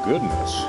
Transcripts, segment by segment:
goodness.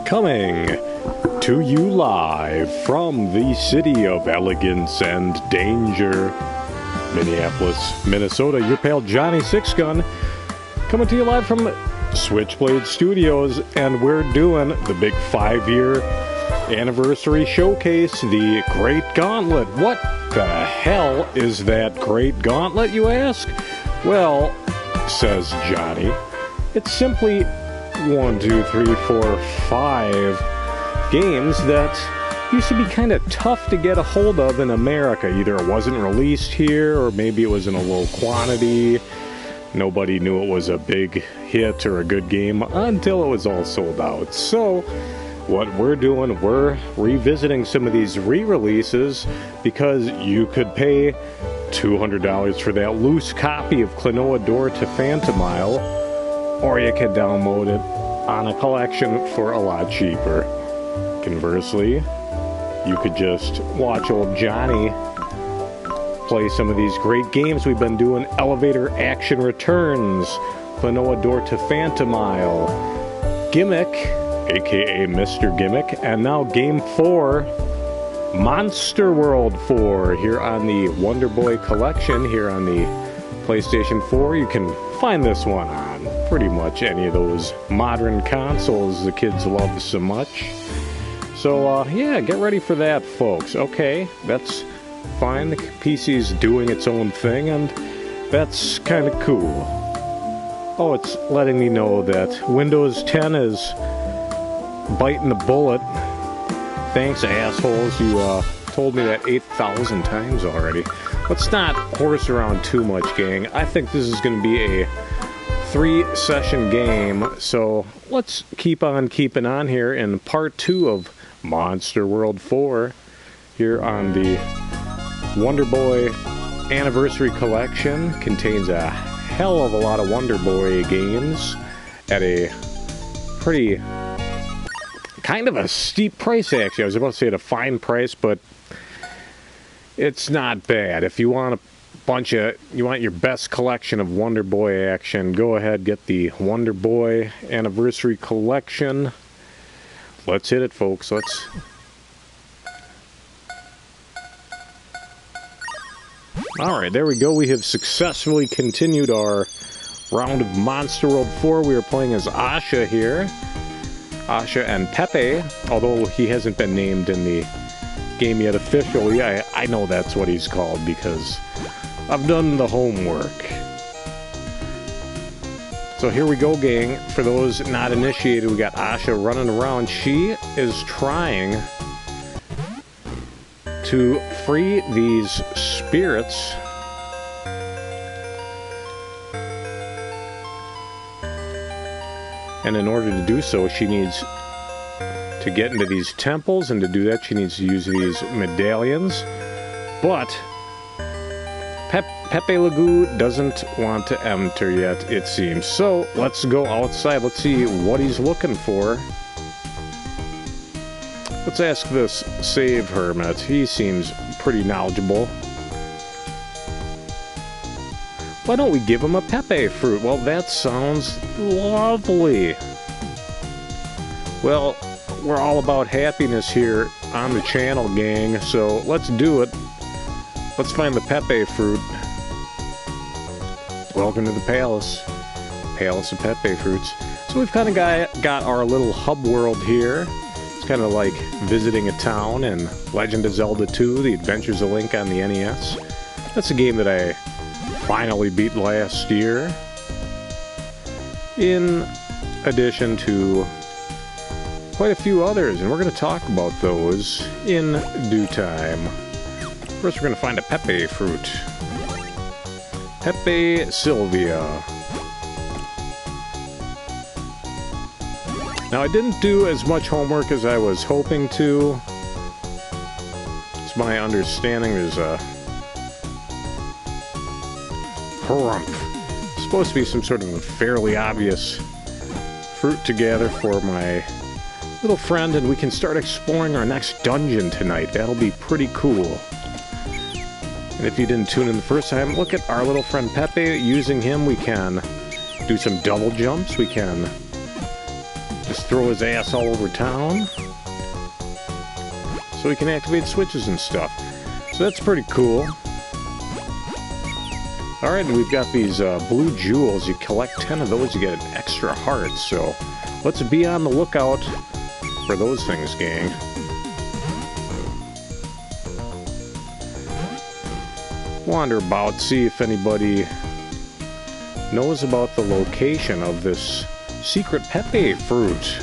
Coming to you live from the city of elegance and danger, Minneapolis, Minnesota. Your pal Johnny Sixgun coming to you live from Switchblade Studios, and we're doing the big 5-year anniversary showcase, the Great Gauntlet. What the hell is that Great Gauntlet, you ask? Well, says Johnny, it's simply 1, 2, 3, 4, 5 games that used to be kind of tough to get a hold of in America. Either it wasn't released here, or maybe it was in a low quantity. Nobody knew it was a big hit or a good game until it was all sold out. So what we're doing, we're revisiting some of these re-releases, because you could pay $200 for that loose copy of Klonoa Door to Phantomile, or you could download it on a collection for a lot cheaper. Conversely, you could just watch old Johnny play some of these great games we've been doing. Elevator Action Returns, Klonoa Door to Phantomile, Gimmick, aka Mr. Gimmick, and now Game 4, Monster World 4, here on the Wonder Boy collection, here on the PlayStation 4. You can find this one on pretty much any of those modern consoles the kids love so much. So, yeah, get ready for that, folks. Okay, that's fine. The PC's doing its own thing, and that's kind of cool. Oh, it's letting me know that Windows 10 is biting the bullet. Thanks, assholes. You told me that 8,000 times already. Let's not horse around too much, gang. I think this is going to be a 3-session game, so let's keep on keeping on here in part 2 of Monster World 4 here on the Wonder Boy Anniversary Collection. Contains a hell of a lot of Wonder Boy games at a pretty kind of a steep price, actually. I was about to say at a fine price, but it's not bad. If you want you want your best collection of Wonder Boy action, go ahead, get the Wonder Boy Anniversary Collection. Let's hit it, folks. Let's... Alright, there we go. We have successfully continued our round of Monster World 4. We are playing as Asha here. Asha and Pepe, although he hasn't been named in the game yet officially. I know that's what he's called because I've done the homework. So here we go, gang. For those not initiated, we got Asha running around. She is trying to free these spirits. And in order to do so, she needs to get into these temples, and to do that, she needs to use these medallions. But Pepe Le Pew doesn't want to enter yet, it seems. So let's go outside. Let's see what he's looking for. Let's ask this Save Hermit. He seems pretty knowledgeable. Why don't we give him a Pepe fruit? Well, that sounds lovely. Well, we're all about happiness here on the channel, gang, so let's do it. Let's find the Pepe fruit. Welcome to the palace. Palace of Pepe fruits. So we've kind of got our little hub world here. It's kind of like visiting a town in Legend of Zelda 2, The Adventures of Link on the NES. That's a game that I finally beat last year, in addition to quite a few others, and we're going to talk about those in due time. First, we're going to find a Pepe fruit. Pepe Sylvia. Now, I didn't do as much homework as I was hoping to. It's my understanding there's a harumph. Supposed to be some sort of a fairly obvious fruit to gather for my little friend, and we can start exploring our next dungeon tonight. That'll be pretty cool. And if you didn't tune in the first time, look at our little friend Pepe. Using him, we can do some double jumps. We can just throw his ass all over town. So we can activate switches and stuff. So that's pretty cool. Alright, and we've got these blue jewels. You collect 10 of those, you get an extra heart. So let's be on the lookout for those things, gang. Wander about, see if anybody knows about the location of this secret Pepe fruit.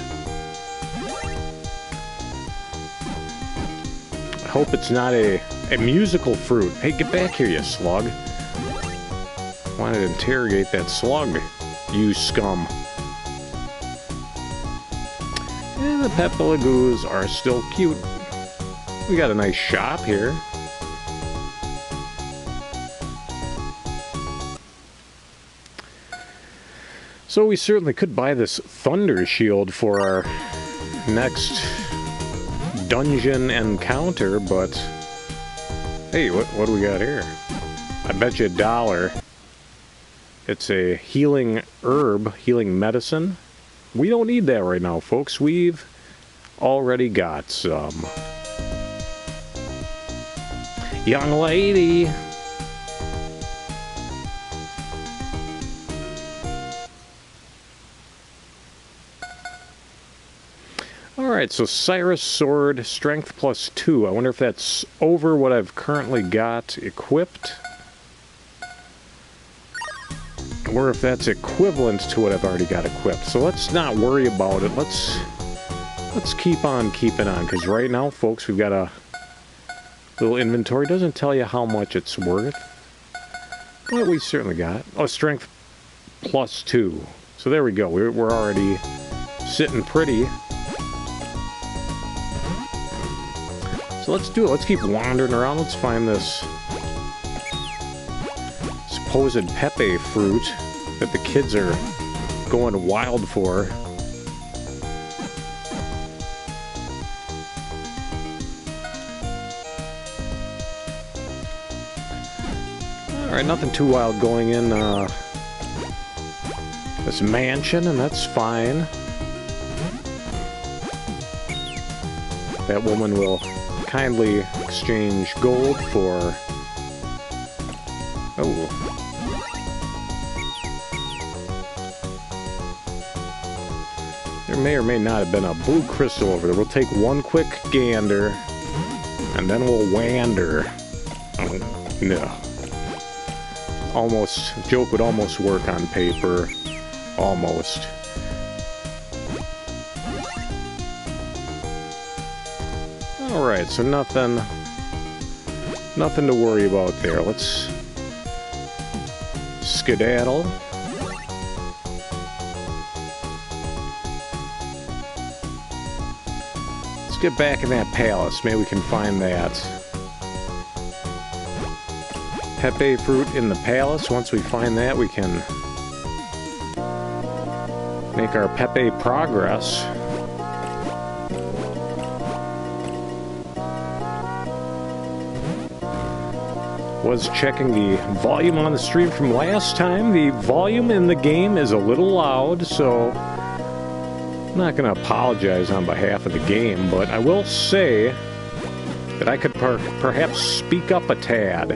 I hope it's not a musical fruit. Hey, get back here, you slug. Wanted to interrogate that slug, you scum. And the Pepe Le Pews are still cute. We got a nice shop here. So we certainly could buy this Thunder Shield for our next dungeon encounter, but hey, what do we got here? I bet you $1. It's a healing herb, healing medicine. We don't need that right now, folks. We've already got some. Young lady. Alright, so Cyrus Sword, Strength +2. I wonder if that's over what I've currently got equipped. Or if that's equivalent to what I've already got equipped. So let's not worry about it. Let's keep on keeping on, because right now, folks, we've got a little inventory. It doesn't tell you how much it's worth, but we certainly got. Oh, Strength +2. So there we go. We're already sitting pretty. So let's do it. Let's keep wandering around. Let's find this supposed Pepe fruit that the kids are going wild for. Alright, nothing too wild going in this mansion, and that's fine. That woman will kindly exchange gold for... Oh. There may or may not have been a blue crystal over there. We'll take one quick gander, and then we'll wander. Oh, no. Almost, joke would almost work on paper. Almost. Alright, so nothing to worry about there. Let's skedaddle. Let's get back in that palace. Maybe we can find that Pepe fruit in the palace. Once we find that, we can make our Pepe progress. Was checking the volume on the stream from last time. The volume in the game is a little loud, so I'm not going to apologize on behalf of the game, but I will say that I could perhaps speak up a tad.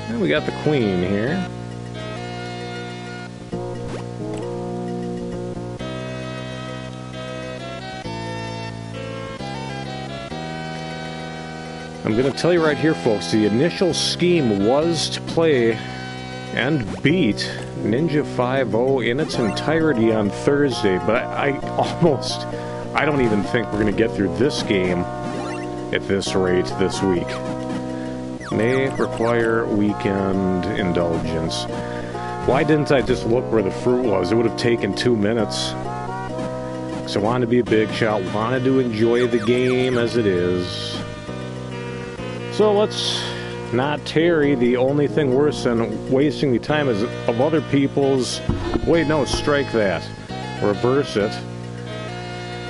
And we got the queen here. I'm going to tell you right here, folks, the initial scheme was to play and beat Ninja 5-0 in its entirety on Thursday, but I don't even think we're going to get through this game at this rate this week. May require weekend indulgence. Why didn't I just look where the fruit was? It would have taken 2 minutes. So I wanted to be a big shot, wanted to enjoy the game as it is. So let's not tarry. The only thing worse than wasting the time is of other people's... Wait, no, strike that. Reverse it.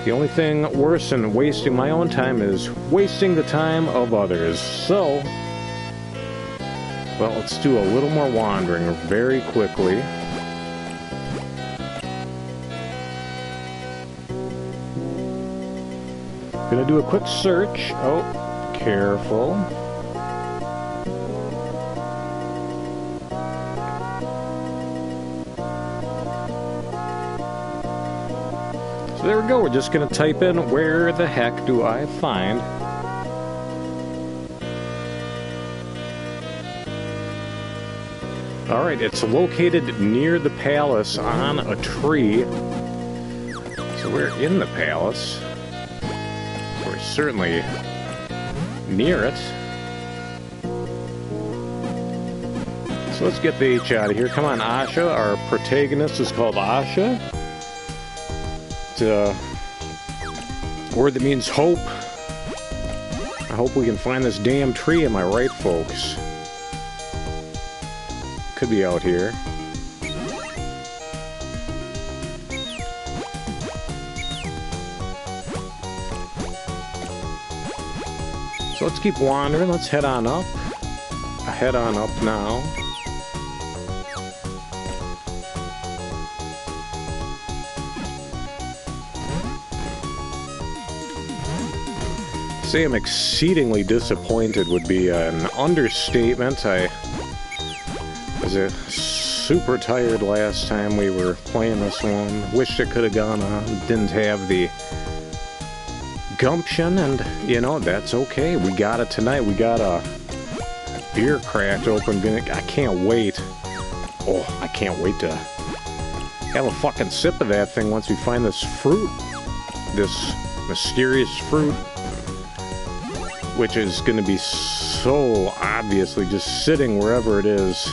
The only thing worse than wasting my own time is wasting the time of others. So, well, let's do a little more wandering very quickly. Gonna do a quick search. Oh, careful. So there we go. We're just going to type in, where the heck do I find? Alright, it's located near the palace on a tree. So we're in the palace. We're certainly near it. So let's get the H out of here. Come on, Asha. Our protagonist is called Asha. It's a word that means hope. I hope we can find this damn tree. Am I right, folks? Could be out here. So let's keep wandering. Let's head on up. Head on up now. Say I'm exceedingly disappointed would be an understatement. I was super tired last time we were playing this one. Wished it could have gone on. Didn't have the gumption, and you know, that's okay. We got it tonight. We got a beer cracked open. I can't wait. Oh, I can't wait to have a fucking sip of that thing once we find this fruit. This mysterious fruit, which is going to be so obviously just sitting wherever it is.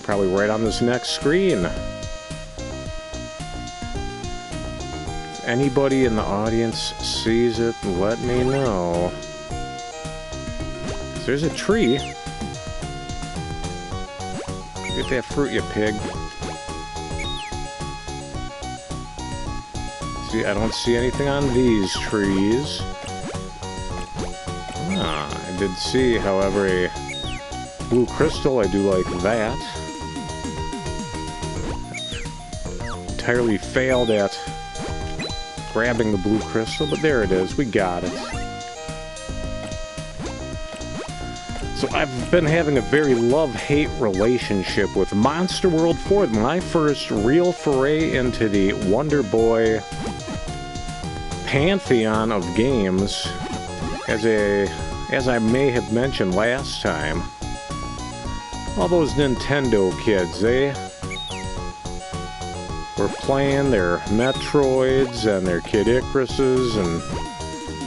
Probably right on this next screen. If anybody in the audience sees it, let me know. There's a tree. Get that fruit, you pig. See, I don't see anything on these trees. I did see, however, a blue crystal. I do like that. Entirely failed at grabbing the blue crystal, but there it is. We got it. So I've been having a very love-hate relationship with Monster World 4, my first real foray into the Wonder Boy pantheon of games. As I may have mentioned last time, all those Nintendo kids, they were playing their Metroids and their Kid Icaruses and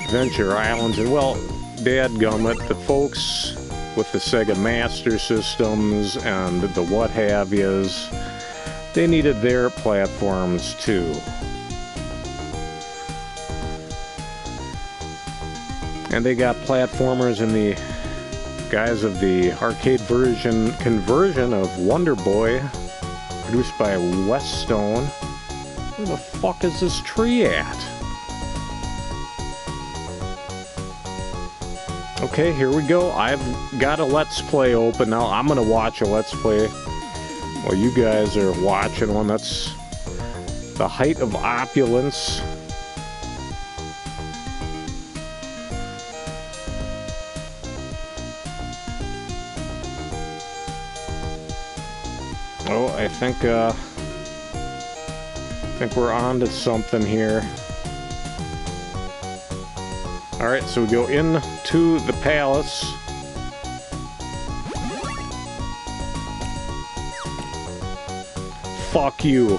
Adventure Islands, and well, dadgummit, the folks with the Sega Master Systems and the what have yous. They needed their platforms too. And they got platformers in the guise of the arcade conversion of Wonder Boy, produced by Westone. Where the fuck is this tree at? Okay, here we go. I've got a Let's Play open now. I'm gonna watch a Let's Play while you guys are watching one. That's the height of opulence. Oh, I think we're on to something here. Alright, so we go into the palace. Fuck you.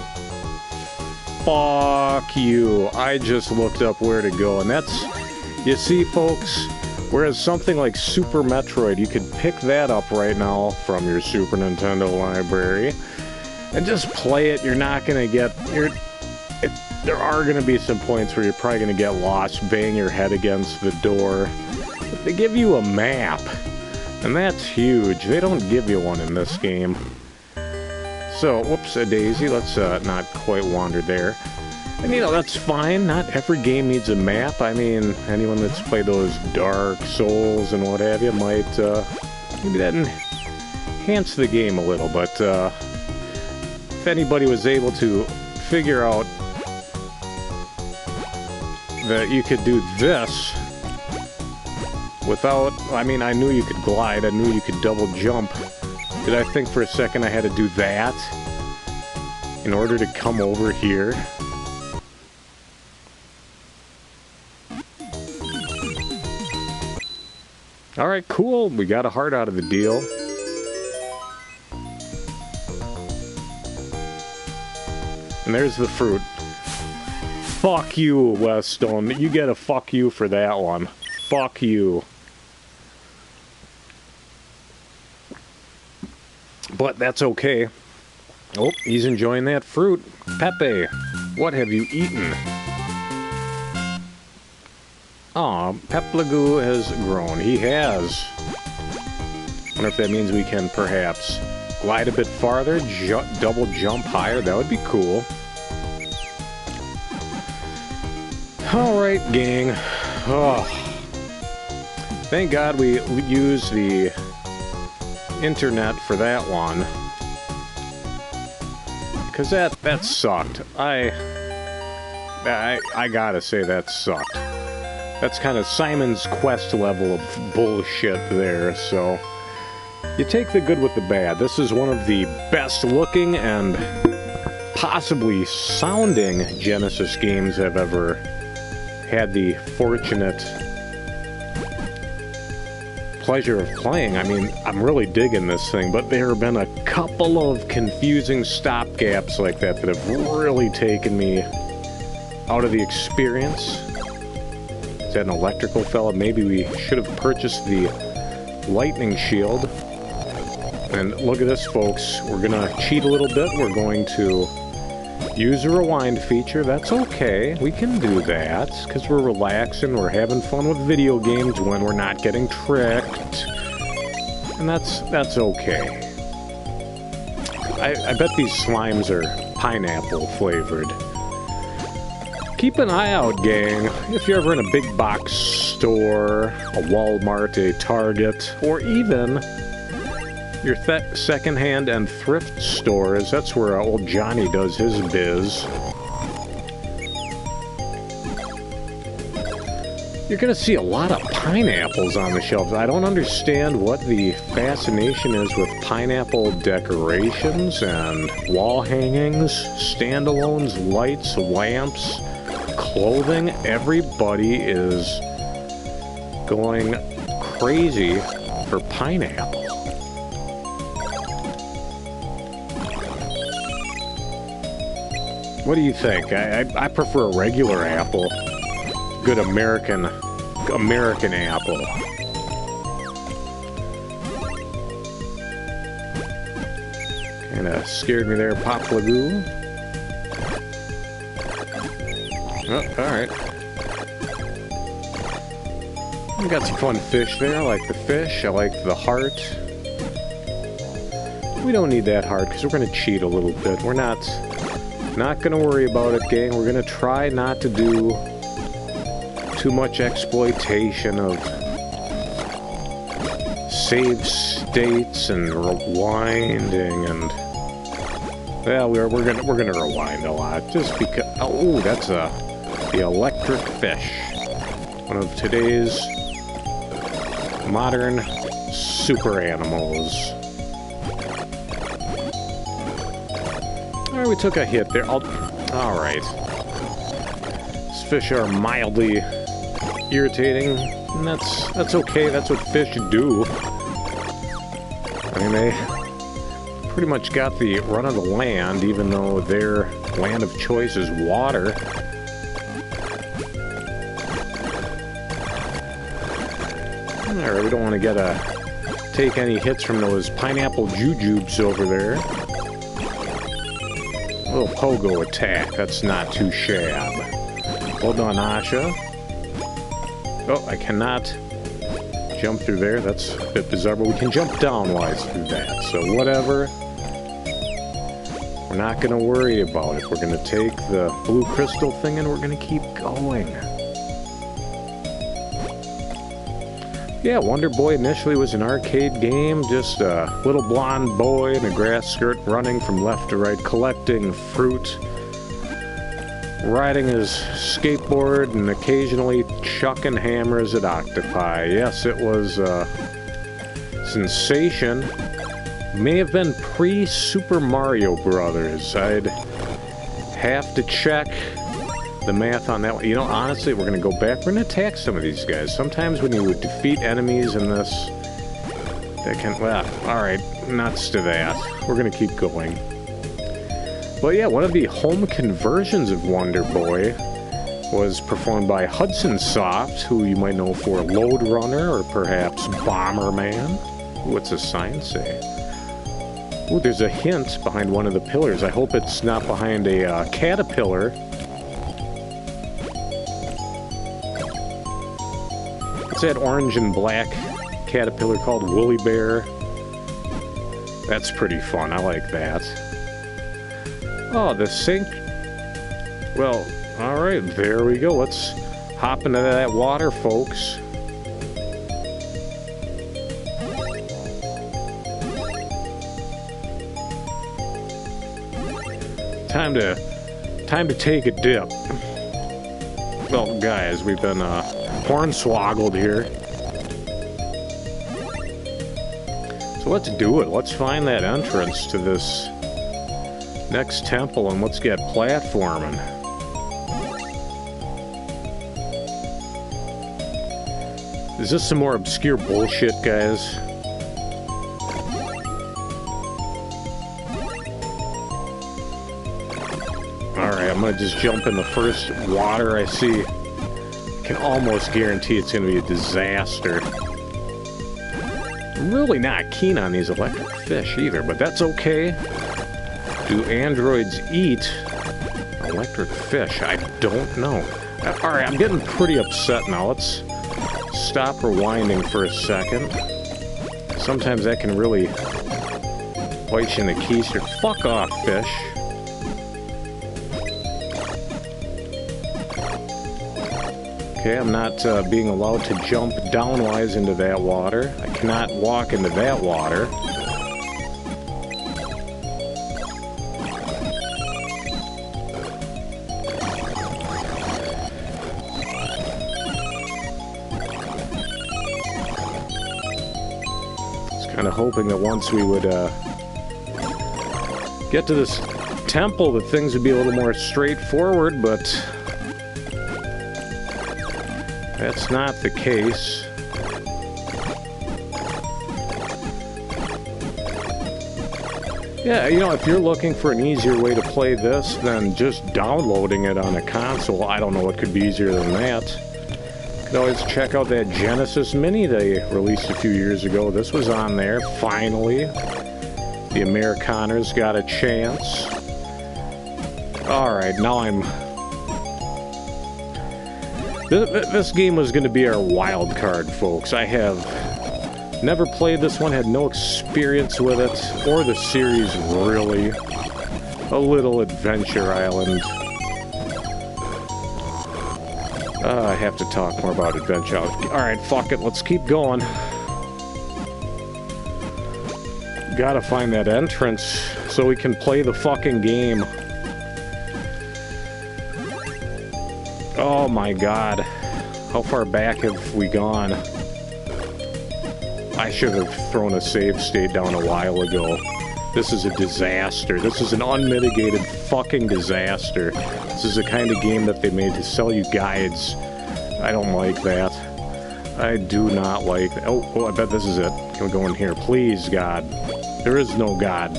Fuck you. I just looked up where to go, and that's... You see, folks, whereas something like Super Metroid, you could pick that up right now from your Super Nintendo library and just play it. You're not gonna get... There are going to be some points where you're probably going to get lost, bang your head against the door. But they give you a map, and that's huge. They don't give you one in this game. So, whoops-a-daisy, let's not quite wander there. And you know, that's fine. Not every game needs a map. I mean, anyone that's played those Dark Souls and what have you might, maybe that enhance the game a little. But if anybody was able to figure out that you could do this without... I mean, I knew you could glide, I knew you could double jump. Did I think for a second I had to do that in order to come over here? Alright, cool. We got a heart out of the deal. And there's the fruit. Fuck you, Westone. You get a fuck you for that one. Fuck you. But that's okay. Oh, he's enjoying that fruit. Pepe, what have you eaten? Aw, Peplagoo has grown. He has. Wonder if that means we can perhaps glide a bit farther, double jump higher. That would be cool. Alright, gang. Oh. Thank God we used the internet for that one. Because that sucked. I gotta say that sucked. That's kind of Simon's Quest level of bullshit there, so... You take the good with the bad. This is one of the best looking and possibly sounding Genesis games I've ever had the fortunate pleasure of playing. I mean, I'm really digging this thing, but there have been a couple of confusing stopgaps like that that have really taken me out of the experience. Is that an electrical fella? Maybe we should have purchased the lightning shield. And look at this, folks. We're gonna cheat a little bit. We're going to use a rewind feature. That's okay. We can do that, because we're relaxing, we're having fun with video games when we're not getting tricked. And that's okay. I bet these slimes are pineapple flavored. Keep an eye out, gang. If you're ever in a big box store, a Walmart, a Target, or even your secondhand and thrift stores, that's where old Johnny does his biz. You're gonna see a lot of pineapples on the shelves. I don't understand what the fascination is with pineapple decorations and wall hangings, standalones, lights, lamps, clothing. Everybody is going crazy for pineapple. What do you think? I prefer a regular apple. Good American apple. Kinda scared me there, Pop Lagoo. Oh, alright. We got some fun fish there. I like the fish. I like the heart. We don't need that heart because we're going to cheat a little bit. We're not going to worry about it, gang. We're going to try not to do too much exploitation of save states and rewinding and well, we're gonna rewind a lot just because. Oh, that's the electric fish, one of today's modern super animals. Alright, we took a hit there. Alright. These fish are mildly irritating, and that's okay. That's what fish do. I mean, they pretty much got the run of the land, even though their land of choice is water. Alright, we don't want to take any hits from those pineapple jujubes over there. A little pogo attack, that's not too shab. Hold on, Asha. Oh, I cannot jump through there, that's a bit bizarre, but we can jump downwise through that, so whatever. We're not going to worry about it. We're going to take the blue crystal thing and we're going to keep going. Yeah, Wonder Boy initially was an arcade game, just a little blonde boy in a grass skirt running from left to right, collecting fruit, riding his skateboard, and occasionally chucking hammers at octopi. Yes, it was a sensation. May have been pre-Super Mario Brothers. I'd have to check the math on that one. You know, honestly, we're going to go back. We're going to attack some of these guys. Sometimes when you defeat enemies in this, they can... Well, alright, nuts to that. We're going to keep going. But yeah, one of the home conversions of Wonder Boy was performed by Hudson Soft, who you might know for Load Runner or perhaps Bomberman. What's the sign say? Ooh, there's a hint behind one of the pillars. I hope it's not behind a caterpillar. It's that orange and black caterpillar called Woolly Bear. That's pretty fun. I like that. Oh, the sink. Well, alright, there we go. Let's hop into that water, folks. Time to take a dip. Well, guys, we've been hornswoggled here. So let's do it. Let's find that entrance to this next temple and let's get platforming. Is this some more obscure bullshit, guys? Alright, I'm gonna just jump in the first water I see. I can almost guarantee it's gonna be a disaster. I'm really not keen on these electric fish either, but that's okay. Do androids eat electric fish? I don't know. Alright, I'm getting pretty upset now. Let's stop rewinding for a second. Sometimes that can really bite you in the keister. Fuck off, fish. Okay, I'm not being allowed to jump downwise into that water. I cannot walk into that water. Kind of hoping that once we would get to this temple that things would be a little more straightforward, but that's not the case. Yeah, you know, if you're looking for an easier way to play this than just downloading it on a console, I don't know what could be easier than that. You can always check out that Genesis Mini they released a few years ago. This was on there, finally. The Amerikaners got a chance. Alright, now I'm... This game was going to be our wild card, folks. I have never played this one, had no experience with it, or the series, really. A little Adventure Island. I have to talk more about Adventure Island. Alright, fuck it, let's keep going. Gotta find that entrance so we can play the fucking game. Oh my god. How far back have we gone? I should have thrown a save state down a while ago. This is a disaster. This is an unmitigated fucking disaster. This is the kind of game that they made to sell you guides. I don't like that. I do not like that. Oh, I bet this is it. Can we go in here? Please, God. There is no God.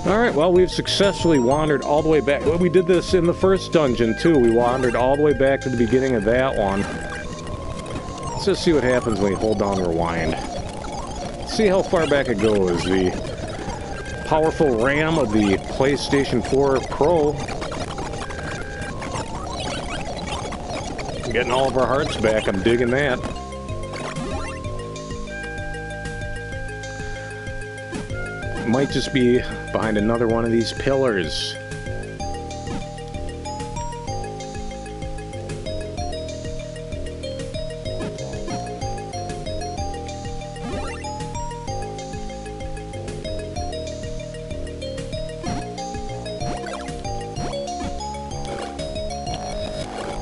Alright, well, we've successfully wandered all the way back. Well, we did this in the first dungeon, too. We wandered all the way back to the beginning of that one. Let's just see what happens when we hold down rewind. See how far back it goes. The powerful RAM of the PlayStation 4 Pro. Getting all of our hearts back. I'm digging that. Might just be behind another one of these pillars.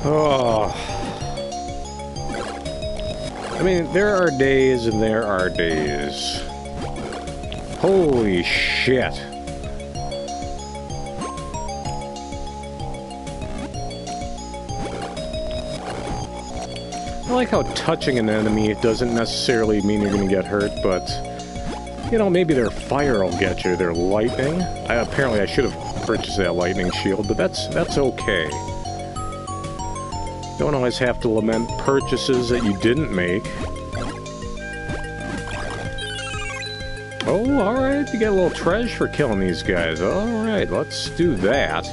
Oh. I mean, there are days and there are days. Holy shit. I like how touching an enemy doesn't necessarily mean you're going to get hurt, but, you know, maybe their fire will get you, their lightning. Apparently I should have purchased that lightning shield, but that's okay. Don't always have to lament purchases that you didn't make. Oh, alright, you get a little treasure for killing these guys. Alright, let's do that.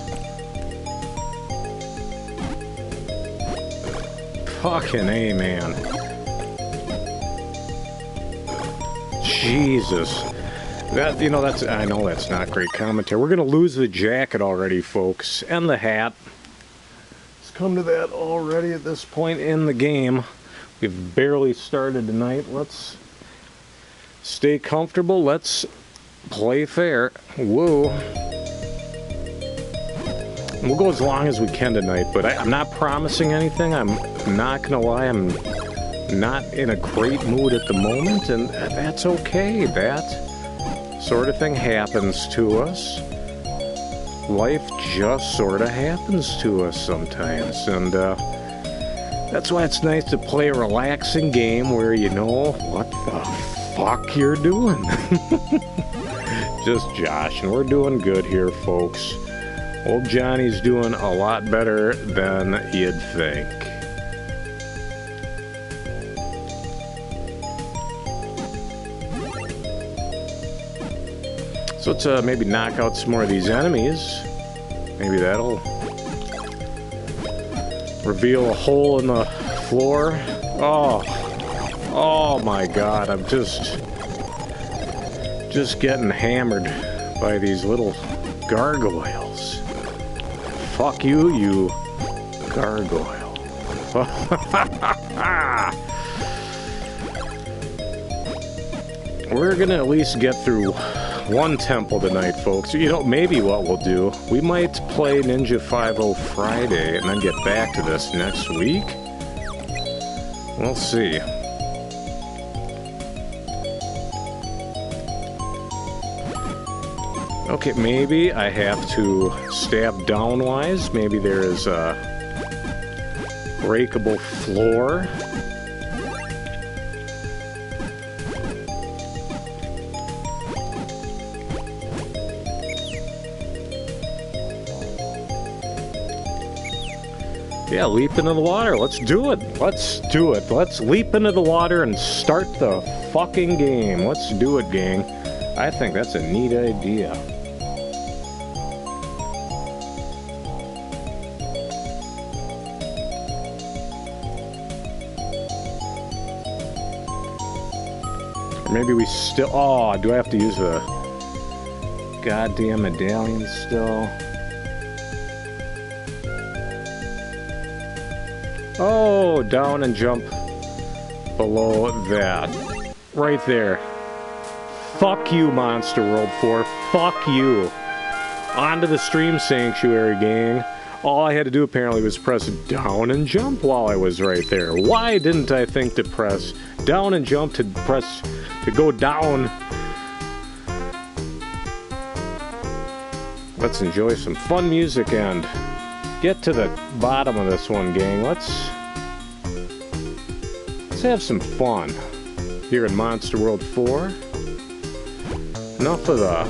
Fucking A, man. Jesus. That, you know, that's, I know that's not great commentary. We're gonna lose the jacket already, folks, and the hat. It's come to that already at this point in the game. We've barely started tonight. Let's stay comfortable. Let's play fair. Whoa. We'll go as long as we can tonight, but I'm not promising anything. I'm not gonna lie. I'm not in a great mood at the moment, and that's okay. That sort of thing happens to us. Life just sort of happens to us sometimes, and that's why it's nice to play a relaxing game where you know what the fuck you're doing. Just Josh, and we're doing good here, folks. Old Johnny's doing a lot better than you'd think. So let's maybe knock out some more of these enemies. Maybe that'll reveal a hole in the floor. Oh my god, I'm just getting hammered by these little gargoyles. Fuck you, you gargoyle. We're gonna at least get through one temple tonight, folks. You know, maybe what we'll do, we might play Ninja 5-0 Friday and then get back to this next week. We'll see. Okay, maybe I have to stab downwise. Maybe there is a breakable floor. Yeah, leap into the water. Let's do it. Let's do it. Let's leap into the water and start the fucking game. Let's do it, gang. I think that's a neat idea. Or maybe we still... Oh, do I have to use a goddamn medallion still? Oh, down and jump below that. Right there. Fuck you, Monster World 4. Fuck you. Onto the stream sanctuary, gang. All I had to do apparently was press down and jump while I was right there. Why didn't I think to press down and jump to go down? Let's enjoy some fun music and get to the bottom of this one, gang. Let's have some fun here in Monster World 4. Enough of the...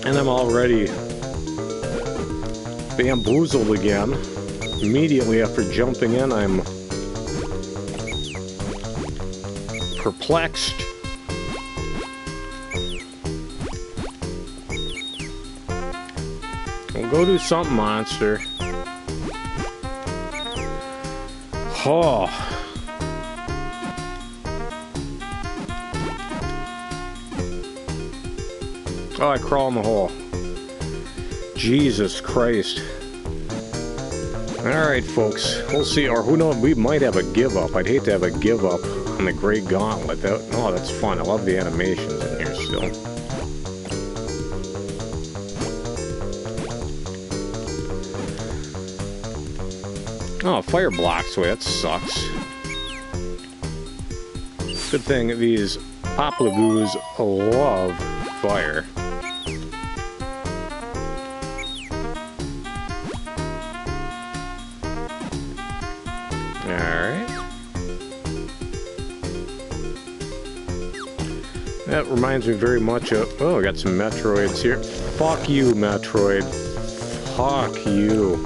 And I'm already bamboozled again. Immediately after jumping in, I'm perplexed. Well, go do something, monster. Oh. Oh, I crawl in the hole. Jesus Christ. Alright, folks. We'll see. Or who knows, we might have a give up. I'd hate to have a give up on the Great Gauntlet. Oh, that's fun. I love the animations in here still. Oh, fire blocks away. That sucks. Good thing these Poplagoos love fire. Alright. That reminds me very much of... Oh, I got some Metroids here. Fuck you, Metroid. Fuck you.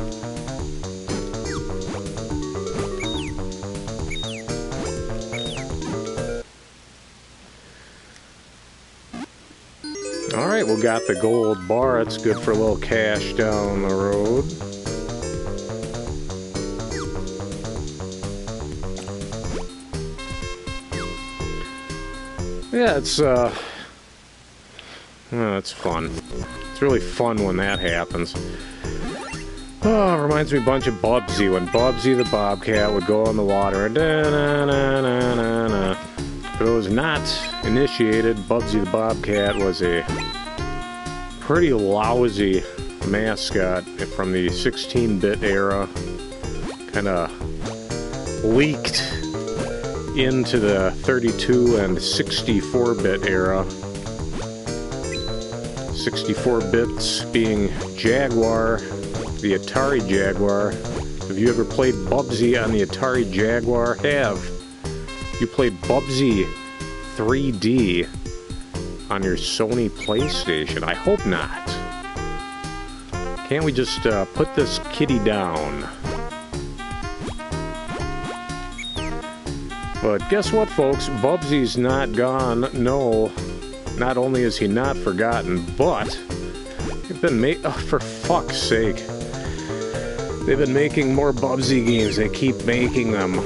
Alright, we got the gold bar. That's good for a little cash down the road. Yeah, it's fun. It's really fun when that happens. Oh, it reminds me a bunch of Bubsy, when Bubsy the Bobcat would go in the water and da-na-na-na-na-na. For those not initiated, Bubsy the Bobcat was a pretty lousy mascot from the 16-bit era. Kind of leaked into the 32 and 64-bit era. 64 bits being Jaguar, the Atari Jaguar. Have you ever played Bubsy on the Atari Jaguar? Have you played Bubsy 3D on your Sony PlayStation? I hope not. Can't we just put this kitty down? But guess what, folks? Bubsy's not gone. No, not only is he not forgotten, but they've been oh, for fuck's sake. They've been making more Bubsy games. They keep making them.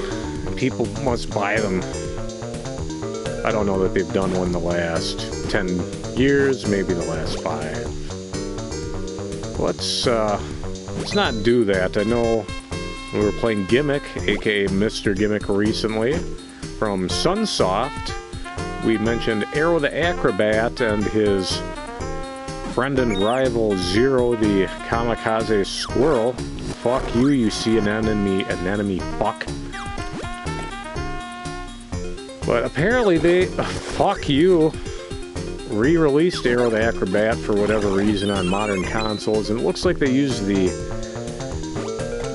People must buy them. I don't know that they've done one the last 10 years, maybe the last 5. Let's not do that. I know we were playing Gimmick, aka Mr. Gimmick, recently. From Sunsoft, we mentioned Arrow the Acrobat and his friend and rival Zero the Kamikaze Squirrel. Fuck you, you see an enemy fuck. But apparently they, fuck you, re-released Arrow the Acrobat for whatever reason on modern consoles, and it looks like they used the...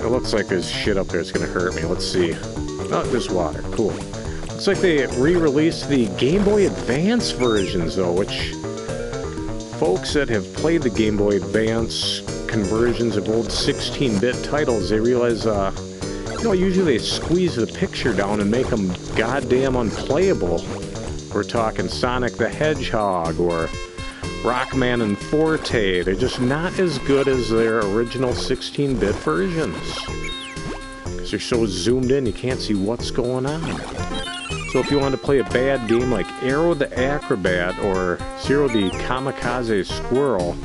It looks like there's shit up there that's gonna hurt me. Let's see. Oh, there's water. Cool. Looks like they re-released the Game Boy Advance versions, though, which... folks that have played the Game Boy Advance conversions of old 16-bit titles, they realize, you know, usually they squeeze the picture down and make them goddamn unplayable. We're talking Sonic the Hedgehog or Rockman and Forte. They're just not as good as their original 16-bit versions. Because they're so zoomed in, you can't see what's going on. So if you want to play a bad game like Arrow the Acrobat or Zero the Kamikaze Squirrel,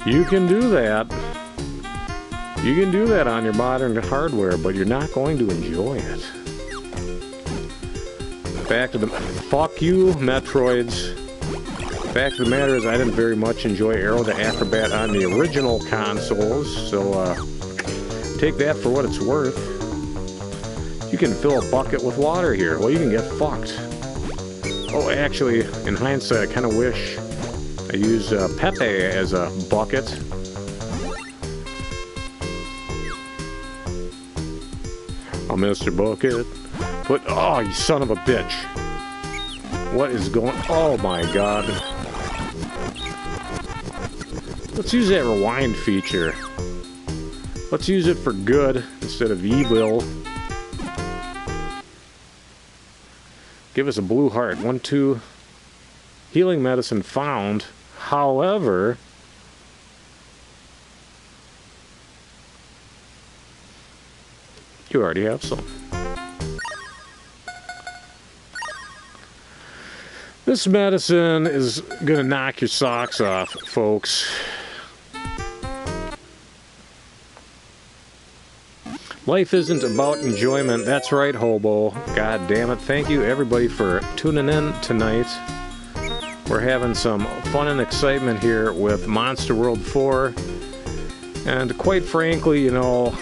you can do that. You can do that on your modern hardware, but you're not going to enjoy it. Back to the... Fuck you, Metroids. Fact of the matter is, I didn't very much enjoy Arrow the Acrobat on the original consoles, so take that for what it's worth. You can fill a bucket with water here. Well, you can get fucked. Oh, actually, in hindsight, I kind of wish I used Pepe as a bucket. Oh, Mr. Bucket. But, oh, you son of a bitch. What is going... Oh, my God. Let's use that rewind feature. Let's use it for good instead of evil. Give us a blue heart. 1, 2. Healing medicine found. However... you already have some. This medicine is gonna knock your socks off, folks. Life isn't about enjoyment. That's right, hobo. God damn it. Thank you, everybody, for tuning in tonight. We're having some fun and excitement here with Monster World 4. And quite frankly, you know,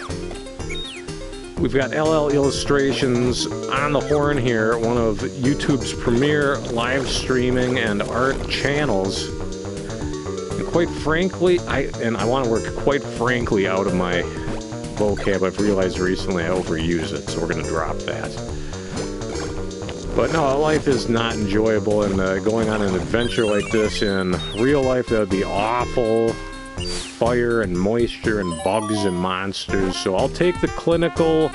we've got LL Illustrations on the horn here, one of YouTube's premier live streaming and art channels. And quite frankly, I want to work quite frankly out of my vocab. I've realized recently I overuse it, so we're going to drop that. But no, life is not enjoyable, and going on an adventure like this in real life, that would be awful. Fire and moisture and bugs and monsters. So I'll take the clinical,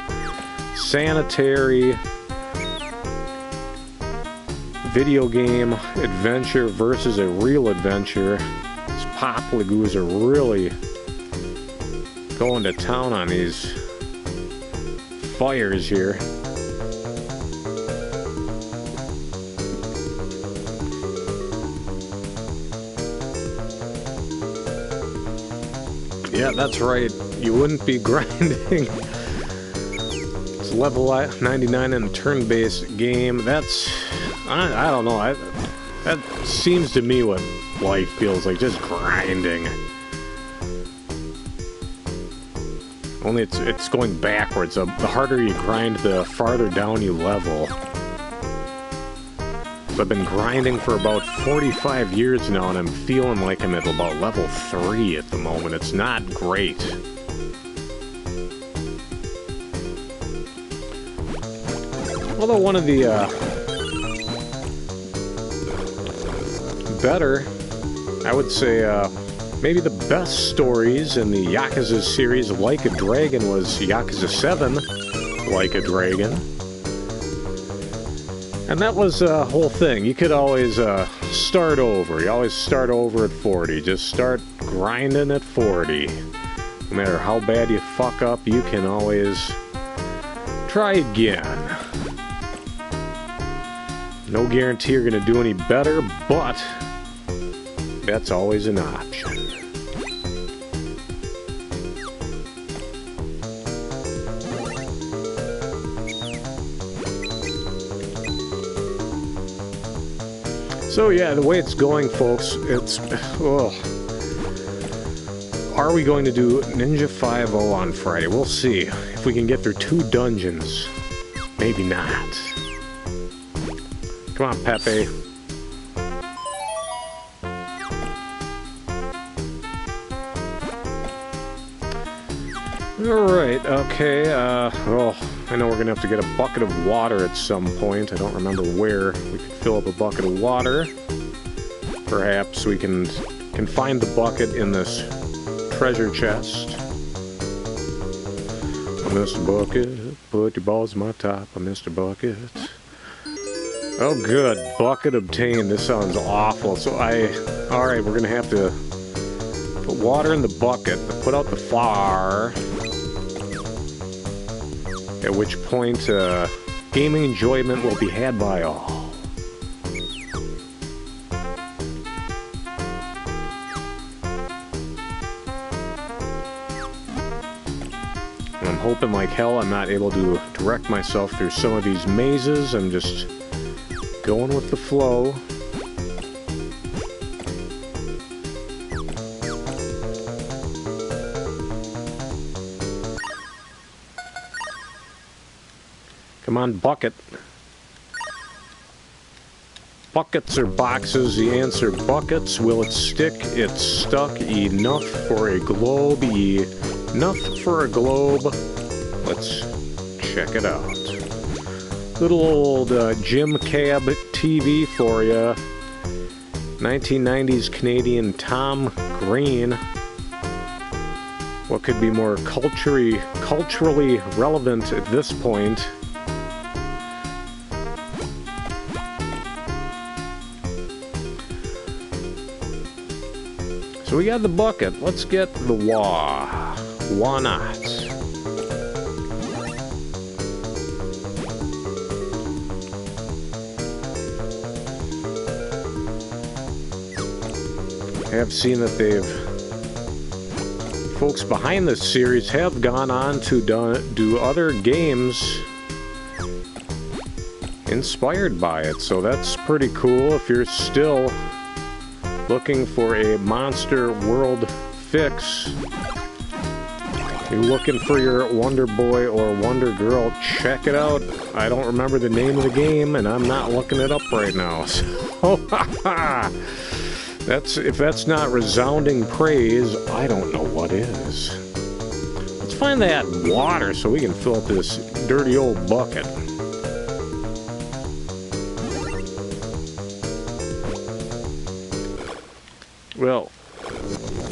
sanitary video game adventure versus a real adventure. These Pop Lagoos are really going to town on these fires here. Yeah, that's right. You wouldn't be grinding. It's level 99 in a turn-based game. That's... I don't know. That seems to me what life feels like, just grinding. Only it's going backwards. The harder you grind, the farther down you level. So I've been grinding for about 45 years now, and I'm feeling like I'm at about level 3 at the moment. It's not great. Although one of the better, I would say, maybe the best stories in the Yakuza series, Like a Dragon, was Yakuza 7, Like a Dragon. And that was a whole thing. You could always start over. You always start over at 40. Just start grinding at 40. No matter how bad you fuck up, you can always try again. No guarantee you're going to do any better, but that's always an option. So yeah, the way it's going, folks, it's... oh. Are we going to do Ninja 5-0 on Friday? We'll see. If we can get through 2 dungeons. Maybe not. Come on, Pepe. Alright, okay, oh, I know we're gonna have to get a bucket of water at some point. I don't remember where we could fill up a bucket of water. Perhaps we can find the bucket in this treasure chest. Mr. Bucket, put your balls in my top, Mr. Bucket. Oh good, bucket obtained. This sounds awful. So alright, we're gonna have to put water in the bucket, put out the fire. At which point, gaming enjoyment will be had by all. And I'm hoping like hell I'm not able to direct myself through some of these mazes. I'm just going with the flow. Come on, bucket. Buckets or boxes? The answer, buckets. Will it stick? It's stuck. Enough for a globe. Enough for a globe. Let's check it out. Little old Jim Cab TV for you. 1990s Canadian Tom Green. What could be more culturally relevant at this point? So we got the bucket. Let's get the wah. Why not? I have seen that folks behind this series have gone on to do other games inspired by it, so that's pretty cool. If you're still looking for a Monster World fix, you're looking for your Wonder Boy or Wonder Girl, check it out. I don't remember the name of the game, and I'm not looking it up right now. So, if that's not resounding praise, I don't know what is. Let's find that water so we can fill up this dirty old bucket. Well,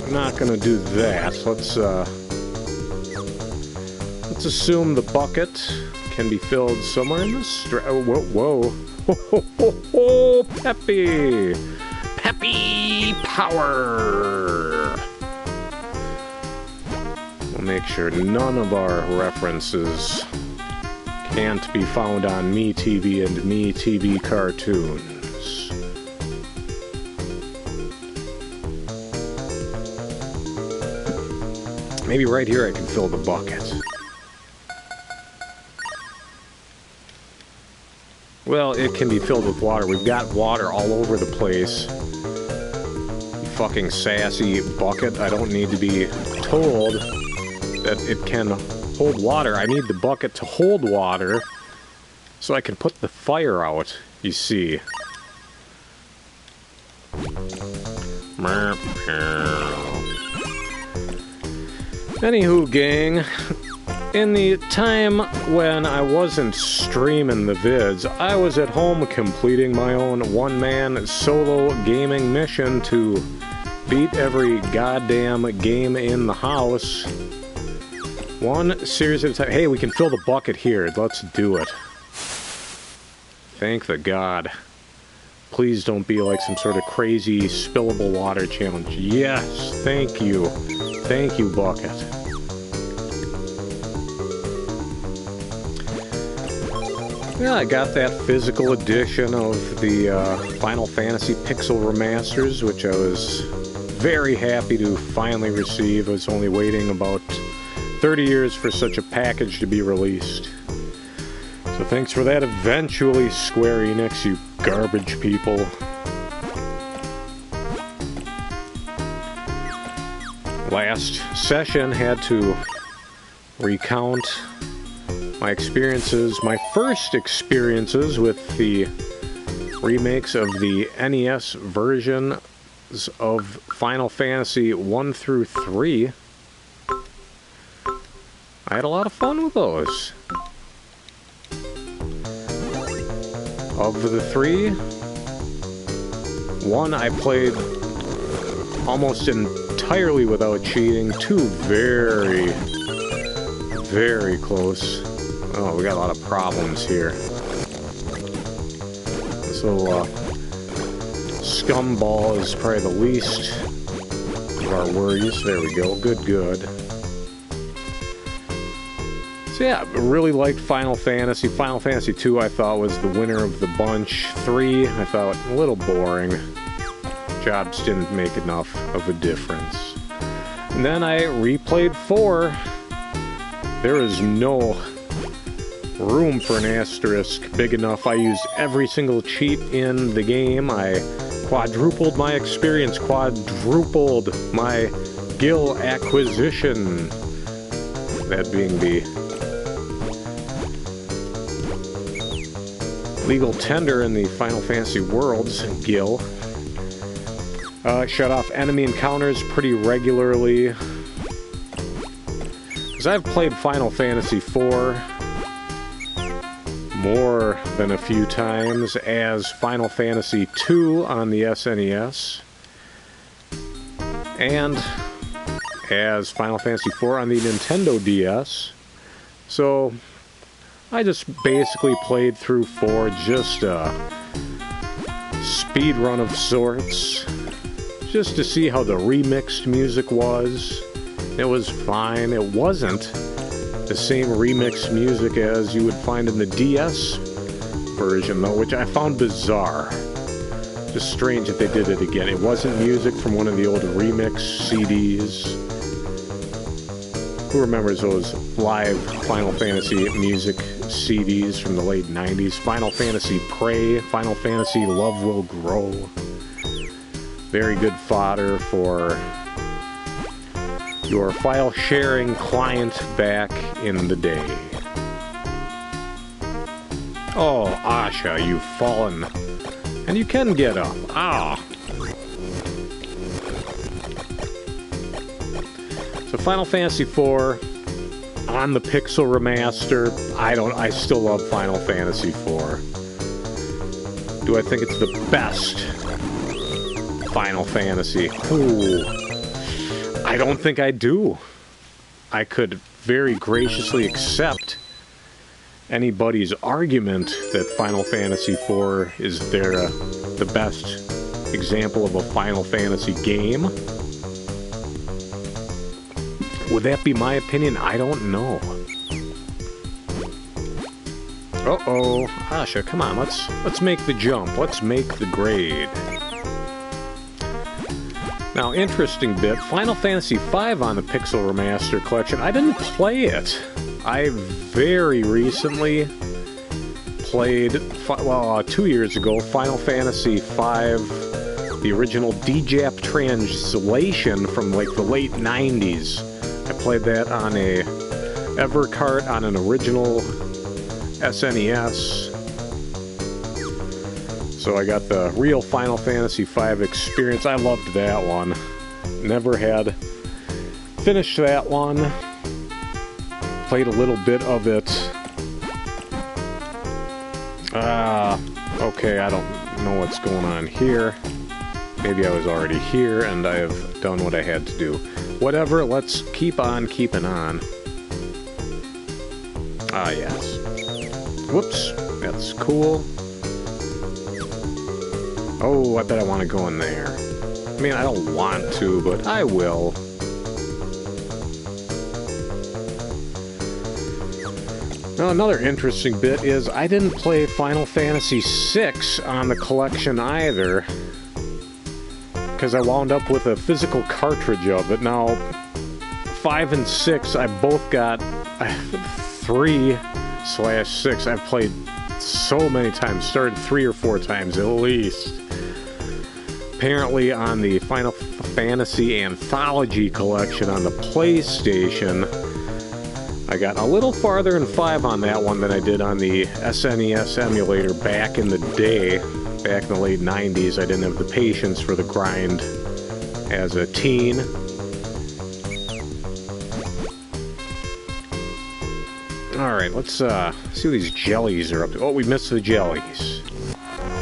I'm not gonna do that. Let's assume the bucket can be filled somewhere in this. Whoa! Ho! Peppy! Peppy power! We'll make sure none of our references can't be found on MeTV and MeTV cartoons. Maybe right here I can fill the bucket. Well, it can be filled with water. We've got water all over the place. You fucking sassy bucket. I don't need to be told that it can hold water. I need the bucket to hold water so I can put the fire out, you see. Anywho, gang, in the time when I wasn't streaming the vids, I was at home completing my own one-man solo gaming mission to beat every goddamn game in the house. One series at a time. Hey, we can fill the bucket here. Let's do it. Thank the God. Please don't be like some sort of crazy spillable water challenge. Yes, thank you. Thank you, bucket. Yeah, I got that physical edition of the Final Fantasy Pixel Remasters, which I was very happy to finally receive. I was only waiting about 30 years for such a package to be released. So thanks for that eventually, Square Enix, you garbage people. Last session had to recount my experiences, my first experiences with the remakes of the NES versions of Final Fantasy 1 through 3. I had a lot of fun with those. Of the three, 1, I played almost entirely without cheating. 2, very, very close. Oh, we got a lot of problems here. This little scumball is probably the least of our worries. There we go. Good, good. So yeah, really liked Final Fantasy. Final Fantasy 2 I thought was the winner of the bunch. 3 I thought a little boring. Jobs didn't make enough of a difference. And then I replayed 4. There is no room for an asterisk big enough. I used every single cheat in the game. I quadrupled my experience, quadrupled my gil acquisition. That being the legal tender in the Final Fantasy worlds, gil. Shut off enemy encounters pretty regularly. Because I've played Final Fantasy IV more than a few times as Final Fantasy II on the SNES. And as Final Fantasy IV on the Nintendo DS. So I just basically played through 4, just a speed run of sorts, just to see how the remixed music was. It was fine. It wasn't the same remixed music as you would find in the DS version, though, which I found bizarre. Just strange that they did it again. It wasn't music from one of the old remix CDs. Who remembers those live Final Fantasy music CDs from the late 90s? Final Fantasy Pray, Final Fantasy Love Will Grow. Very good fodder for your file sharing client back in the day. Oh, Asha, you've fallen. And you can get up. Ah! So Final Fantasy IV on the Pixel Remaster. I still love Final Fantasy IV. Do I think it's the best Final Fantasy? Ooh. I don't think I do. I could very graciously accept anybody's argument that Final Fantasy IV is the best example of a Final Fantasy game. Would that be my opinion? I don't know. Uh-oh. Asha, come on, let's make the jump. Let's make the grade. Now, interesting bit, Final Fantasy V on the Pixel Remaster Collection, I didn't play it. I very recently played, 2 years ago, Final Fantasy V, the original DJAP translation from like the late 90s. I played that on a Evercart on an original SNES. So I got the real Final Fantasy V experience. I loved that one. Never had finished that one. Played a little bit of it. Okay, I don't know what's going on here. Maybe I was already here and I have done what I had to do. Whatever, let's keep on keeping on. Ah, yes. Whoops, that's cool. Oh, I bet I want to go in there. I mean, I don't want to, but I will. Now, another interesting bit is I didn't play Final Fantasy VI on the collection either, because I wound up with a physical cartridge of it. Now, 5 and 6, I both got 3/6. I've played so many times, started 3 or 4 times at least. Apparently on the Final Fantasy Anthology Collection on the PlayStation, I got a little farther in 5 on that one than I did on the SNES emulator back in the day. Back in the late 90s, I didn't have the patience for the grind as a teen. Alright, let's see what these jellies are up to. Oh, we missed the jellies.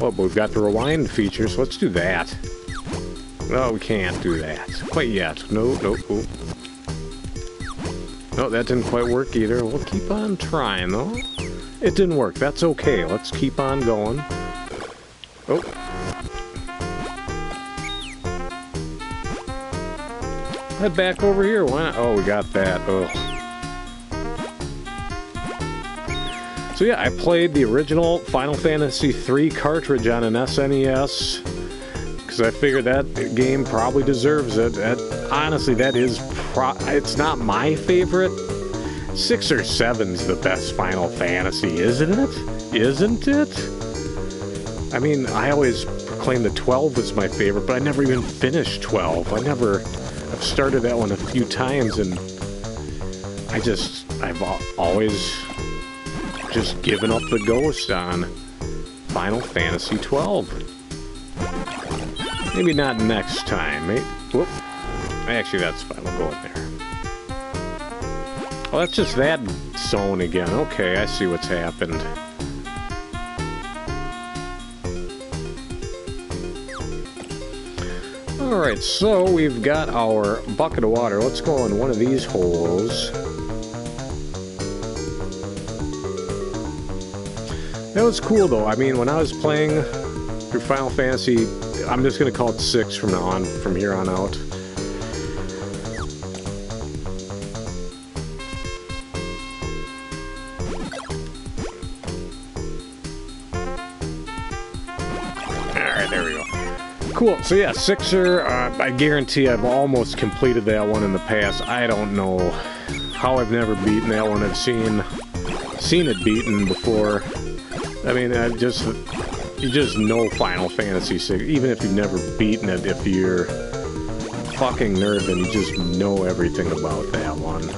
Oh, but we've got the rewind feature, so let's do that. No, we can't do that. Quite yet. No, no, oh. No, that didn't quite work either. We'll keep on trying, though. It didn't work. That's okay. Let's keep on going. Oh. Head back over here. Why not? Oh, we got that. Oh. So yeah, I played the original Final Fantasy III cartridge on an SNES because I figured that game probably deserves it. Honestly, that is it's not my favorite. 6 or 7's the best Final Fantasy, isn't it? Isn't it? I mean, I always proclaim that 12 was my favorite, but I never even finished 12. I've started that one a few times, and I've always just given up the ghost on Final Fantasy 12. Maybe not next time. Whoop. Actually, that's fine. We'll go in there. Oh, that's just that zone again. Okay, I see what's happened. Alright, so we've got our bucket of water. Let's go in one of these holes. That was cool, though. I mean, when I was playing through Final Fantasy, I'm just going to call it 6 from here on out. Alright, there we go. Cool. So yeah, 6er, I guarantee I've almost completed that one in the past. I don't know how I've never beaten that one. I've seen it beaten before. I mean, you just know Final Fantasy 6, even if you've never beaten it. If you're fucking nerd, then you just know everything about that one.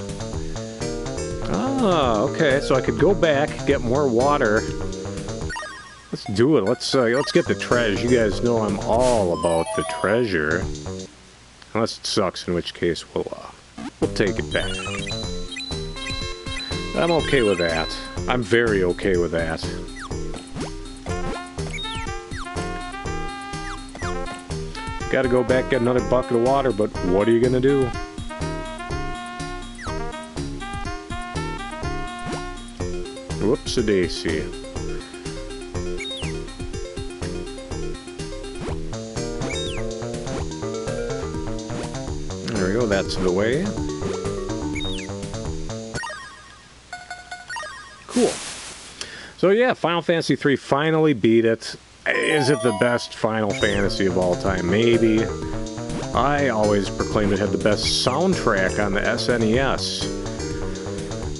Ah, okay. So I could go back, get more water. Let's do it. Let's get the treasure. You guys know I'm all about the treasure. Unless it sucks, in which case we'll take it back. I'm okay with that. I'm very okay with that. Gotta go back, get another bucket of water, but what are you gonna do? Whoops-a-daisy. There we go, that's the way. Cool. So yeah, Final Fantasy III finally beat it. Is it the best Final Fantasy of all time? Maybe. I always proclaimed it had the best soundtrack on the SNES.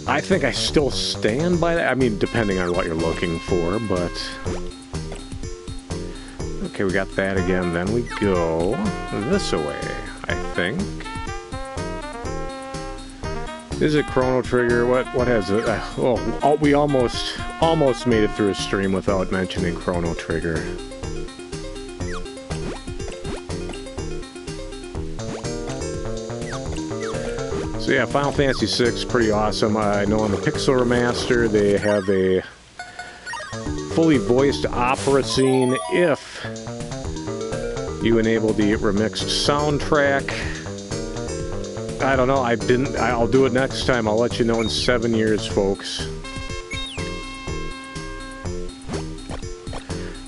I think I still stand by that. I mean, depending on what you're looking for, but... Okay, we got that again. Then we go this way, I think. Is it Chrono Trigger? What has it? Oh, we almost made it through a stream without mentioning Chrono Trigger. So yeah, Final Fantasy VI, pretty awesome. I know on the Pixel Remaster they have a fully voiced opera scene if you enable the remixed soundtrack. I don't know, I'll do it next time. I'll let you know in 7 years, folks.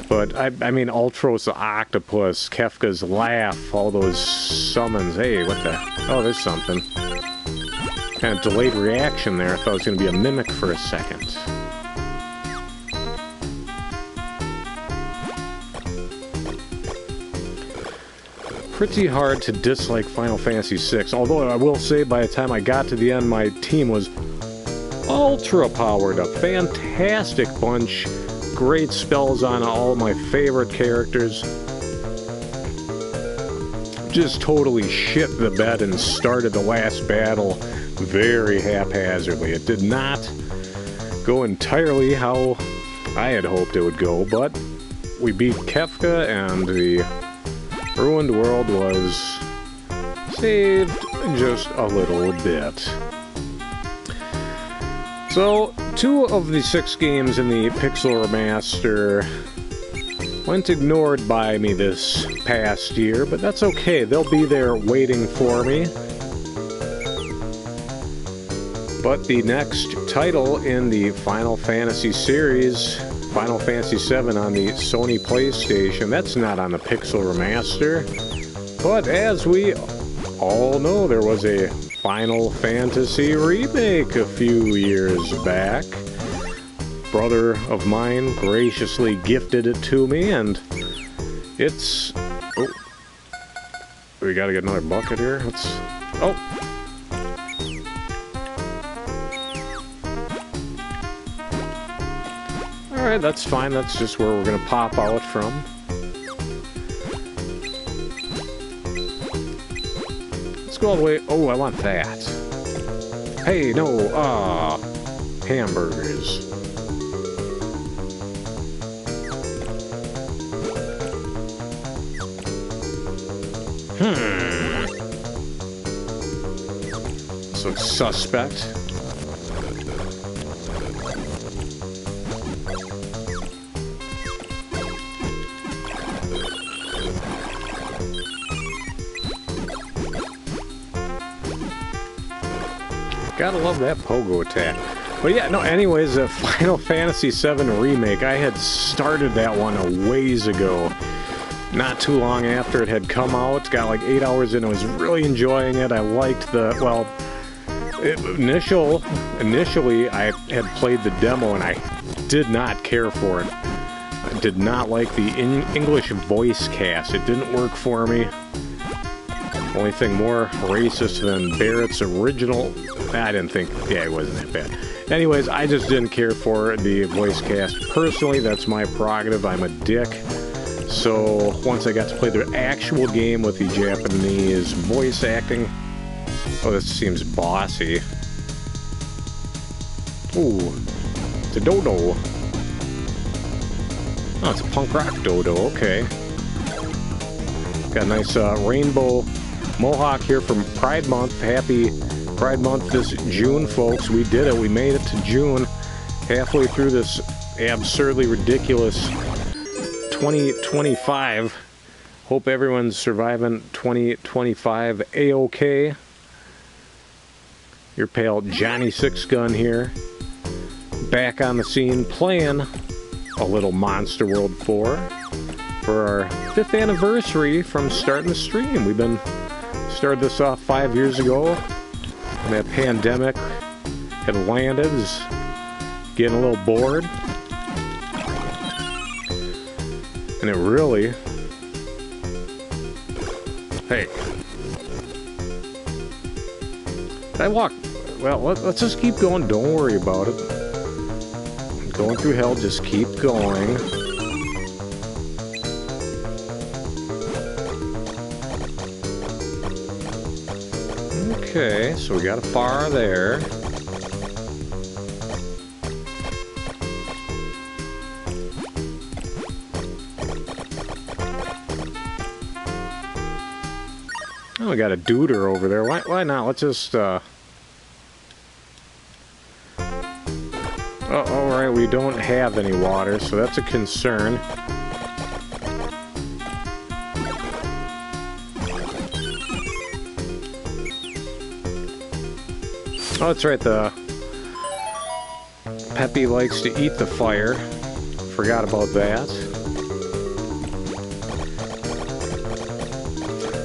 But, I mean, Ultros the Octopus, Kefka's Laugh, all those summons. Hey, what the... Oh, there's something. Kind of delayed reaction there. I thought it was going to be a mimic for a second. Pretty hard to dislike Final Fantasy VI, although I will say by the time I got to the end, my team was ultra powered up. Fantastic bunch, great spells on all my favorite characters. Just totally shit the bed and started the last battle very haphazardly. It did not go entirely how I had hoped it would go, but we beat Kefka and the ruined world was saved just a little bit. So, 2 of the 6 games in the Pixel Remaster went ignored by me this past year, but that's okay. They'll be there waiting for me. But the next title in the Final Fantasy series, Final Fantasy VII on the Sony PlayStation, that's not on the Pixel Remaster. But as we all know, there was a Final Fantasy remake a few years back. Brother of mine graciously gifted it to me, and it's... Oh, we gotta get another bucket here. Let's... Oh! Alright, that's fine. That's just where we're gonna pop out from. Let's go all the way... Oh, I want that. Hey, no, hamburgers. This looks suspect. Gotta love that pogo attack. But yeah, no, anyways, Final Fantasy VII Remake, I had started that one a ways ago. Not too long after it had come out. Got like 8 hours in. I was really enjoying it. I liked the, well, initially I had played the demo and I did not care for it. I did not like the English voice cast. It didn't work for me. Only thing more racist than Barrett's original. I didn't think, yeah, it wasn't that bad. Anyways, I just didn't care for the voice cast. Personally, that's my prerogative. I'm a dick. So, once I got to play the actual game with the Japanese voice acting... Oh, this seems bossy. Ooh, it's a dodo. Oh, it's a punk rock dodo, okay. Got a nice rainbow mohawk here from Pride Month. Happy Pride Month this June, folks. We did it. We made it to June. Halfway through this absurdly ridiculous 2025. Hope everyone's surviving 2025 A-OK. Your pal Johnny Sixgun here. Back on the scene playing a little Monster World 4 for our 5th anniversary from starting the stream. We've been started this off 5 years ago. And that pandemic had landed. Was getting a little bored. And it really... Hey. I walk... Well, let's just keep going. Don't worry about it. Going through hell, just keep going. Okay, so we got a bar there. Oh, we got a duder over there. Why not? Let's just, Oh, alright, we don't have any water, so that's a concern. Oh, that's right, the Peppy likes to eat the fire. Forgot about that.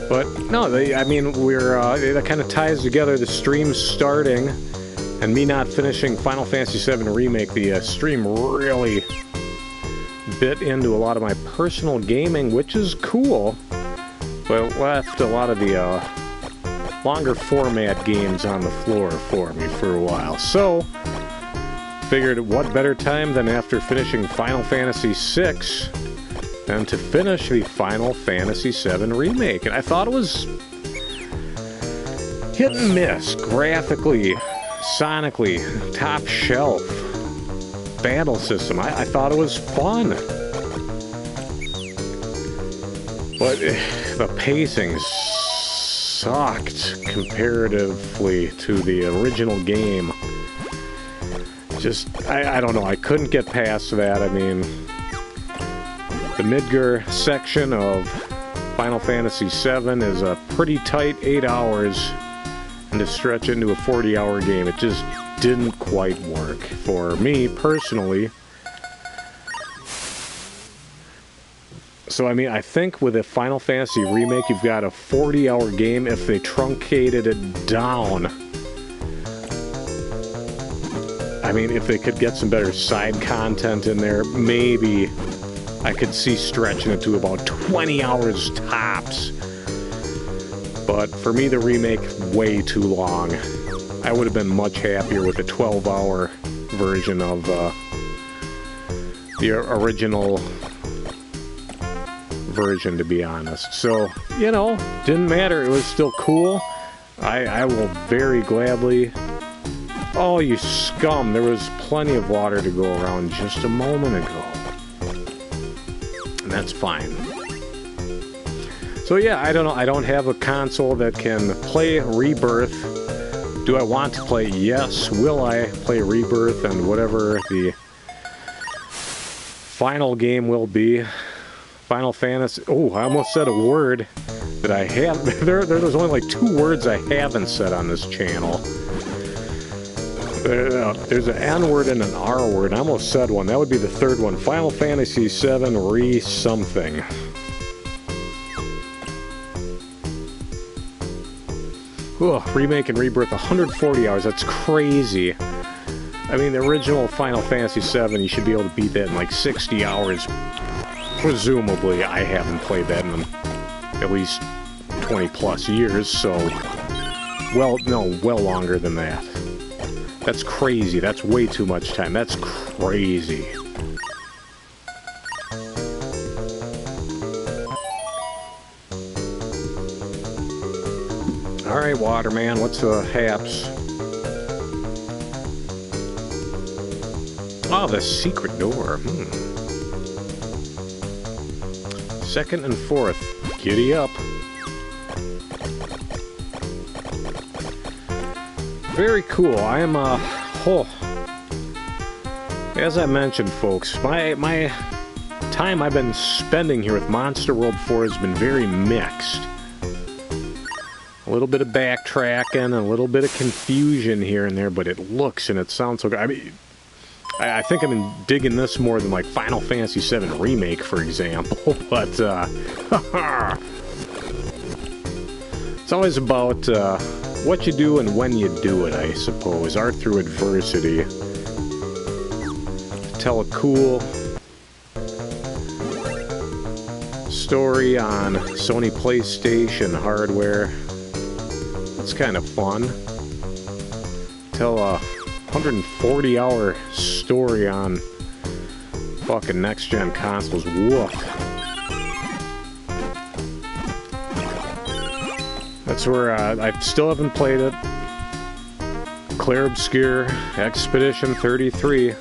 But, no, I mean, that kind of ties together the stream starting and me not finishing Final Fantasy VII Remake. The stream really bit into a lot of my personal gaming, which is cool, but left a lot of the longer format games on the floor for me for a while. So, figured what better time than after finishing Final Fantasy VI than to finish the Final Fantasy VII Remake. And I thought it was hit and miss, graphically, sonically, top shelf, battle system. I thought it was fun. But the pacing sucked comparatively to the original game. Just, I don't know, I couldn't get past that. I mean, The Midgar section of Final Fantasy VII is a pretty tight 8 hours, and to stretch into a 40-hour game, it just didn't quite work for me personally. So I mean, I think with a Final Fantasy remake, you've got a 40-hour game. If they truncated it down, I mean, if they could get some better side content in there, maybe I could see stretching it to about 20 hours tops. But for me, the remake, way too long. I would have been much happier with the 12-hour version of the original version, to be honest. So, you know, didn't matter. It was still cool. I will very gladly... Oh, you scum. There was plenty of water to go around just a moment ago. And that's fine. So yeah, I don't know. I don't have a console that can play Rebirth. Do I want to play? Yes. Will I play Rebirth and whatever the final game will be? Final Fantasy... Oh, I almost said a word that I have... There's only like 2 words I haven't said on this channel. There's an N word and an R word. I almost said one. That would be the 3rd one. Final Fantasy VII re-something. Ugh, remake and Rebirth, 140 hours. That's crazy. I mean, the original Final Fantasy VII, you should be able to beat that in like 60 hours. Presumably, I haven't played that in at least 20 plus years, so... Well, no, well longer than that. That's crazy. That's way too much time. That's crazy. Alright, Waterman, what's the haps? Oh, the secret door. 2nd and 4th. Giddy up. Very cool. I am, as I mentioned, folks, my time I've been spending here with Monster World 4 has been very mixed. A little bit of backtracking, a little bit of confusion here and there, but it looks and it sounds so good. I mean, I think I've been digging this more than, like, Final Fantasy VII Remake, for example, but, it's always about, what you do and when you do it, I suppose. Art through adversity. Tell a cool story on Sony PlayStation hardware. That's kind of fun. Tell a 140-hour story on fucking next-gen consoles. Woof. That's where I still haven't played it. Claire Obscure, Expedition 33.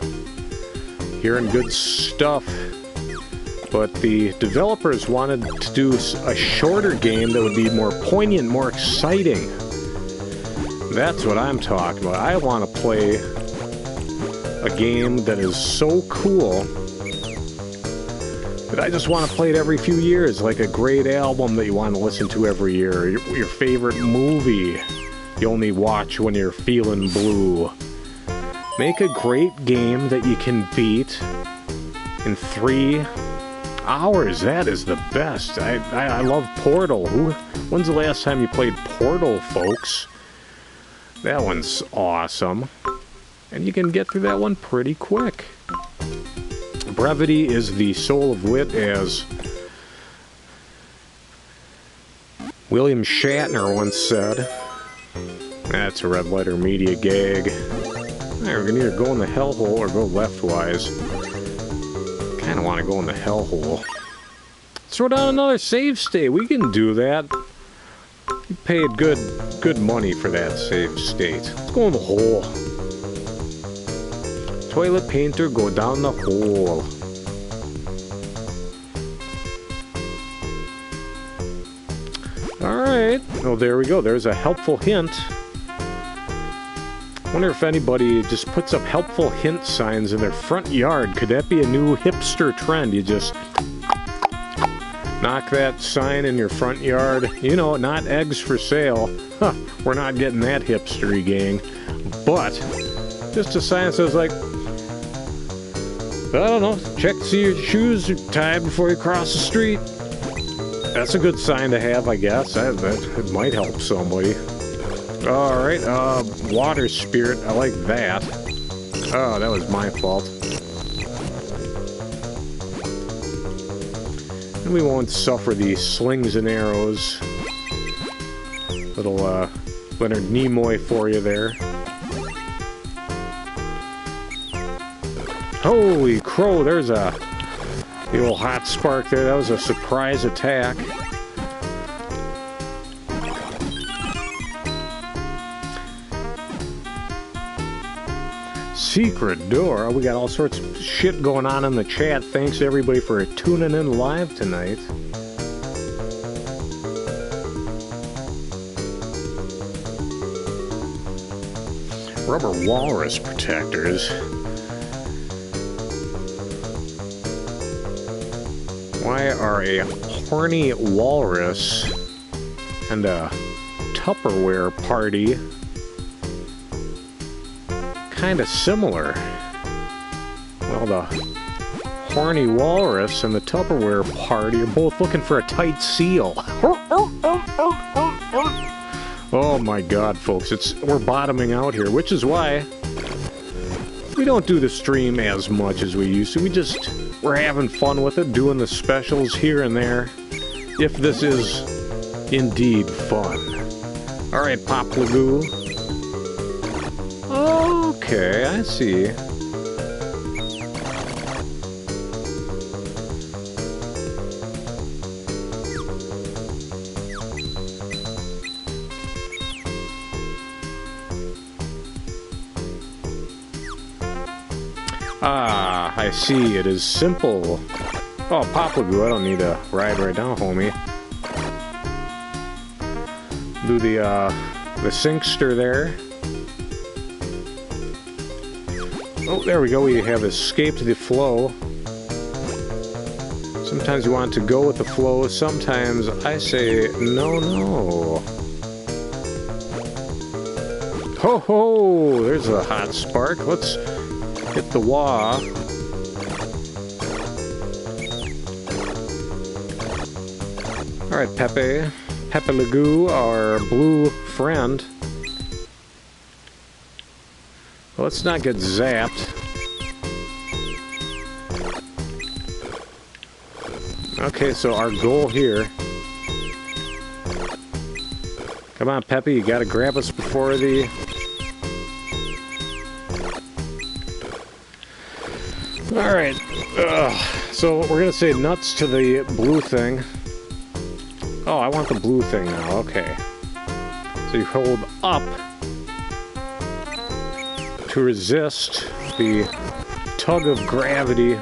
Hearing good stuff. But the developers wanted to do a shorter game that would be more poignant, more exciting. That's what I'm talking about. I want to play a game that is so cool that I just want to play it every few years, like a great album that you want to listen to every year, your favorite movie you only watch when you're feeling blue. Make a great game that you can beat in 3 hours. That is the best. I love Portal. When's the last time you played Portal, folks? That one's awesome. And you can get through that one pretty quick. Brevity is the soul of wit, as William Shatner once said. That's a red letter media gag. Alright, we can either go in the hellhole or go leftwise. Kinda want to go in the hellhole. Let's throw down another save state. We can do that. We paid good money for that save state. Let's go in the hole. Toilet painter, go down the hole. Alright. Oh, there we go. There's a helpful hint. Wonder if anybody just puts up helpful hint signs in their front yard. Could that be a new hipster trend? You just Knock that sign in your front yard. You know, not eggs for sale. Huh, we're not getting that hipstery, gang. But just a sign that says, like, I don't know, check to see your shoes are tied before you cross the street. That's a good sign to have, I guess. It might help somebody. Alright, water spirit. I like that. Oh, that was my fault. And we won't suffer the slings and arrows. Little, Leonard Nimoy for you there. Holy crow, there's the old hot spark there. That was a surprise attack. Secret door. We got all sorts of shit going on in the chat. Thanks everybody for tuning in live tonight. Rubber walrus protectors. Why are a horny walrus and a Tupperware party kind of similar? Well, the horny walrus and the Tupperware party are both looking for a tight seal. Oh my god, folks, we're bottoming out here, which is why we don't do the stream as much as we used to. We're having fun with it, doing the specials here and there, if this is indeed fun. Alright, Pop Lagoo. Okay, I see. Ah, I see. It is simple. Oh, Pop Lagoo, I don't need to ride right now, homie. Do the Sinkster there. Oh, there we go. We have escaped the flow. Sometimes you want to go with the flow. Sometimes I say, no, no. Ho, ho! There's a hot spark. Let's hit the wah. Alright, Pepe. Pepe Lagoo, our blue friend. Well, let's not get zapped. Okay, so our goal here. Come on, Pepe, you gotta grab us before the... Alright, so we're gonna say nuts to the blue thing. Oh, I want the blue thing now, okay. So you hold up to resist the tug of gravity.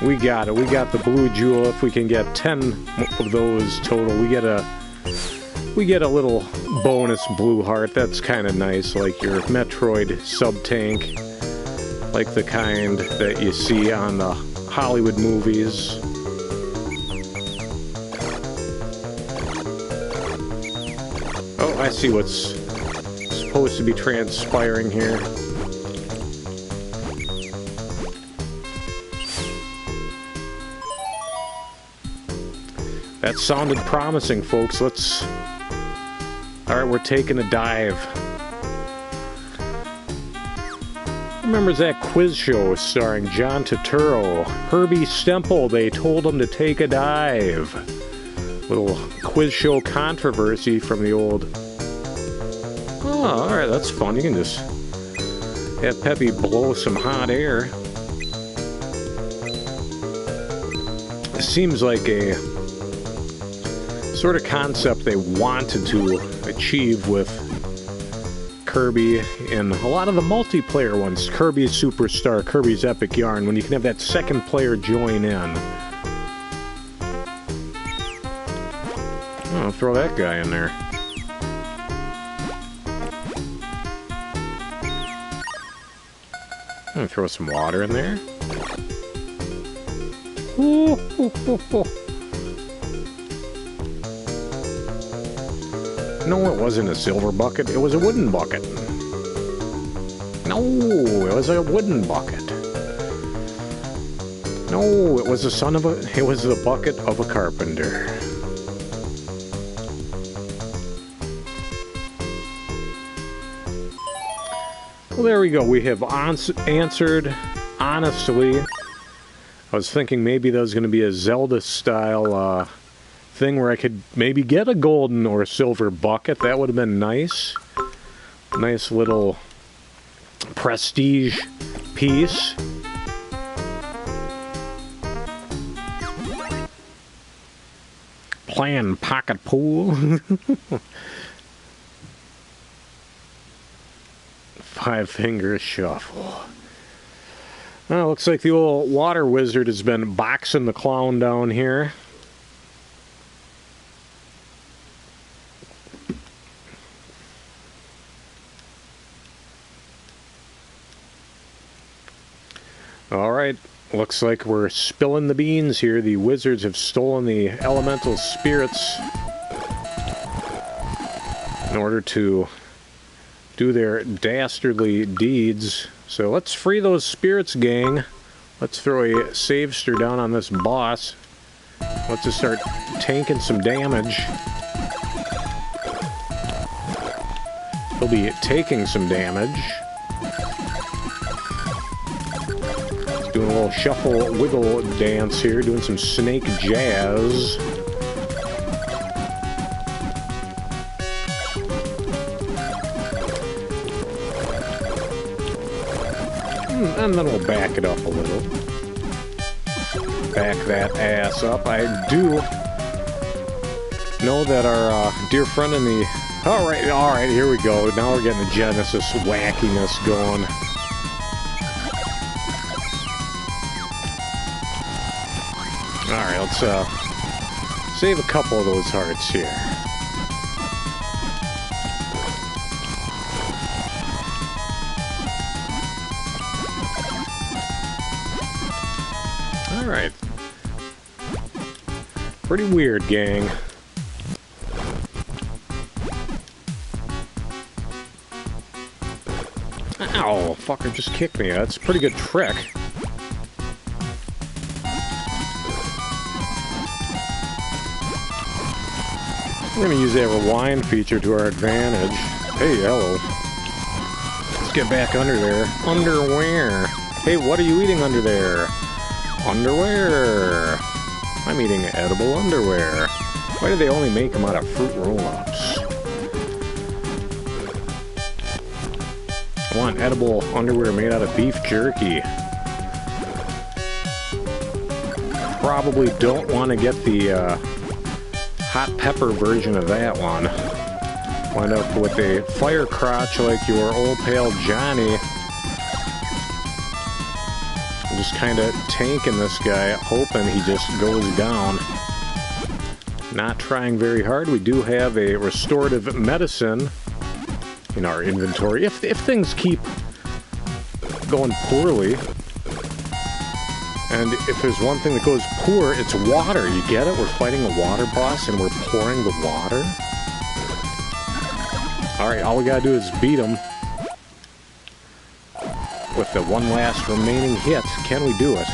We got it, we got the blue jewel. If we can get 10 of those total, we get a little bonus blue heart. That's kind of nice, like your Metroid sub-tank. Like the kind that you see on the Hollywood movies. Oh, I see what's supposed to be transpiring here. That sounded promising, folks. Alright, we're taking a dive. Remembers that quiz show starring John Turturro, Herbie Stemple? They told him to take a dive. Little quiz show controversy from the old... Oh, alright, that's fun. You can just have Pepe blow some hot air. It seems like a sort of concept they wanted to achieve with Kirby and a lot of the multiplayer ones. Kirby's Superstar, Kirby's Epic Yarn, when you can have that second player join in. Oh, throw that guy in there. I'm gonna throw some water in there. Ooh, ooh, ooh, ooh. No, it wasn't a silver bucket. It was a wooden bucket. No, it was a wooden bucket. No, it was it was the bucket of a carpenter. Well, there we go. We have answered honestly. I was thinking maybe that was going to be a Zelda-style thing where I could maybe get a golden or silver bucket. That would have been nice. Nice little prestige piece. Playing pocket pool. Five-finger shuffle. Well, looks like the old water wizard has been boxing the clown down here. Alright, looks like we're spilling the beans here. The wizards have stolen the elemental spirits in order to do their dastardly deeds. So let's free those spirits, gang. Let's throw a savester down on this boss. Let's just start tanking some damage. He'll be taking some damage. Doing a little shuffle wiggle dance here, doing some snake jazz. And then we'll back it up a little. Back that ass up. I do know that our dear friend in the... Alright, here we go. Now we're getting the Genesis wackiness going. Alright, let's save a couple of those hearts here. Alright. Pretty weird, gang. Ow, fucker just kicked me. That's a pretty good trick. We're going to use that rewind feature to our advantage. Hey, hello. Let's get back under there. Underwear. Hey, what are you eating under there? Underwear. I'm eating edible underwear. Why do they only make them out of fruit roll-ups? I want edible underwear made out of beef jerky. Probably don't want to get the hot pepper version of that one. Wind up with a fire crotch like your old pal Johnny. I'm just kind of tanking this guy, hoping he just goes down. Not trying very hard. We do have a restorative medicine in our inventory. If things keep going poorly, and if there's one thing that goes poor, it's water. You get it? We're fighting a water boss and we're pouring the water. Alright, all we gotta do is beat him with the one last remaining hit. Can we do it?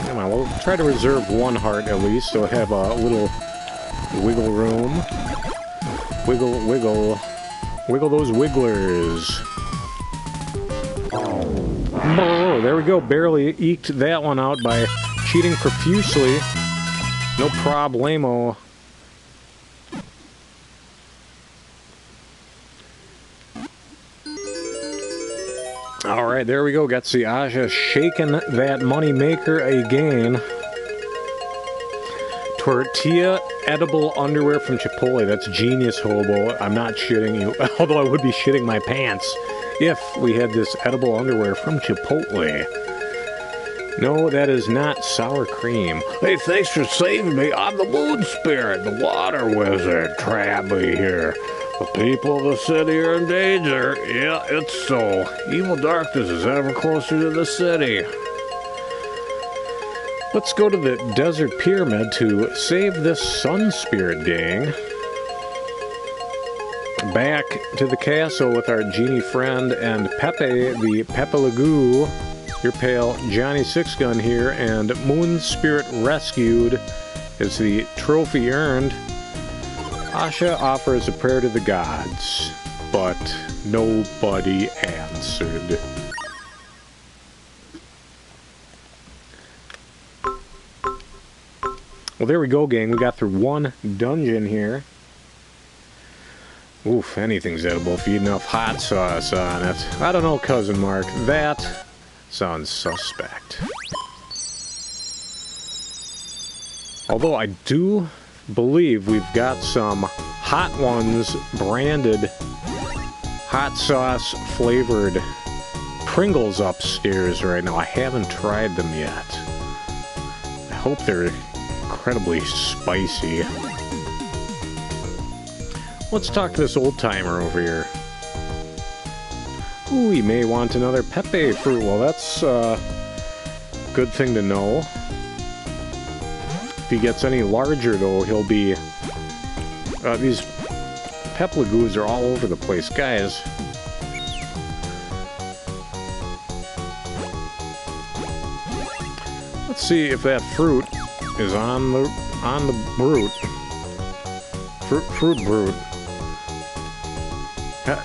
Come on, we'll try to reserve one heart at least, so have a little wiggle room. Wiggle, wiggle. Wiggle those wigglers. Oh, there we go. Barely eked that one out by cheating profusely. No problemo. Alright, there we go. Got Siaja shaking that money maker again. Tortilla edible underwear from Chipotle. That's genius, hobo. I'm not shitting you. Although I would be shitting my pants if we had this edible underwear from Chipotle. No, that is not sour cream. Hey, thanks for saving me. I'm the moon spirit, the water wizard. Trabby here. The people of the city are in danger. Yeah, it's so. Evil darkness is ever closer to the city. Let's go to the desert pyramid to save this sun spirit gang. Back to the castle with our genie friend and Pepe, the Pepelagoo. Your pal Johnny Sixgun here, and Moon Spirit rescued is the trophy earned. Asha offers a prayer to the gods, but nobody answered. Well, there we go, gang. We got through one dungeon here. Oof, anything's edible if you eat enough hot sauce on it. I don't know, Cousin Mark. That sounds suspect. Although I do believe we've got some Hot Ones branded hot sauce flavored Pringles upstairs right now. I haven't tried them yet. I hope they're incredibly spicy. Let's talk to this old-timer over here. Ooh, he may want another Pepe fruit. Well, that's a good thing to know. If he gets any larger, though, he'll be... these Pepelagoos are all over the place. Guys. Let's see if that fruit is on the brute. Fruit brute.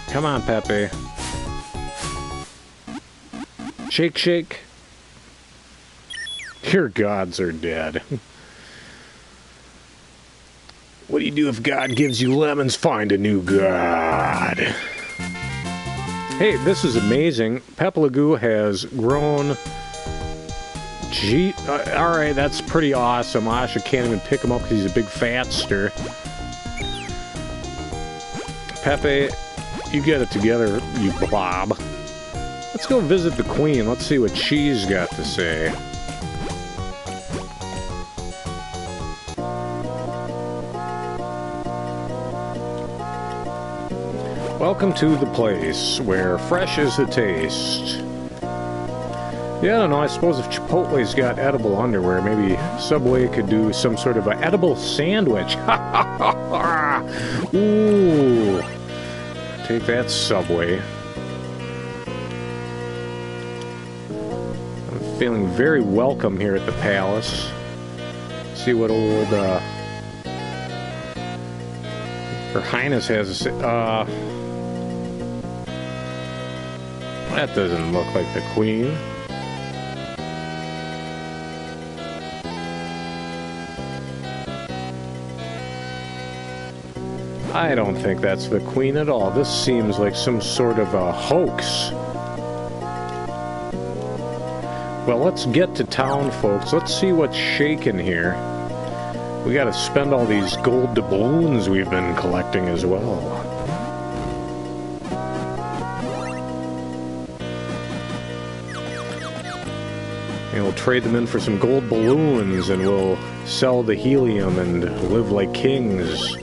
Come on, Pepe. Shake, shake. Your gods are dead. What do you do if God gives you lemons? Find a new god. Hey, this is amazing. Pepelagoo has grown. Gee, alright, that's pretty awesome. Asha can't even pick him up because he's a big fatster. Pepe, you get it together, you blob. Let's go visit the queen. Let's see what she's got to say. Welcome to the place where fresh is the taste. Yeah, I don't know, I suppose if Chipotle's got edible underwear, maybe Subway could do some sort of an edible sandwich. Ooh. Take that, Subway. I'm feeling very welcome here at the palace. See what old, Her Highness has to say. That doesn't look like the Queen. I don't think that's the Queen at all. This seems like some sort of a hoax. Well, let's get to town, folks. Let's see what's shaking here. We gotta spend all these gold doubloons we've been collecting as well. And we'll trade them in for some gold balloons, and we'll sell the helium and live like kings.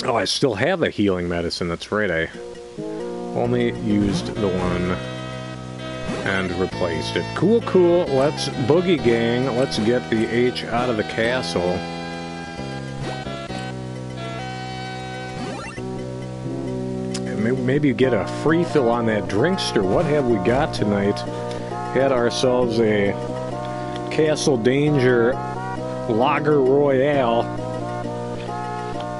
Oh, I still have a healing medicine. That's right, I only used the one and replaced it. Cool, cool. Let's boogie, gang. Let's get the H out of the castle. And maybe get a free fill on that drinkster. What have we got tonight? Had ourselves a Castle Danger Lager Royale,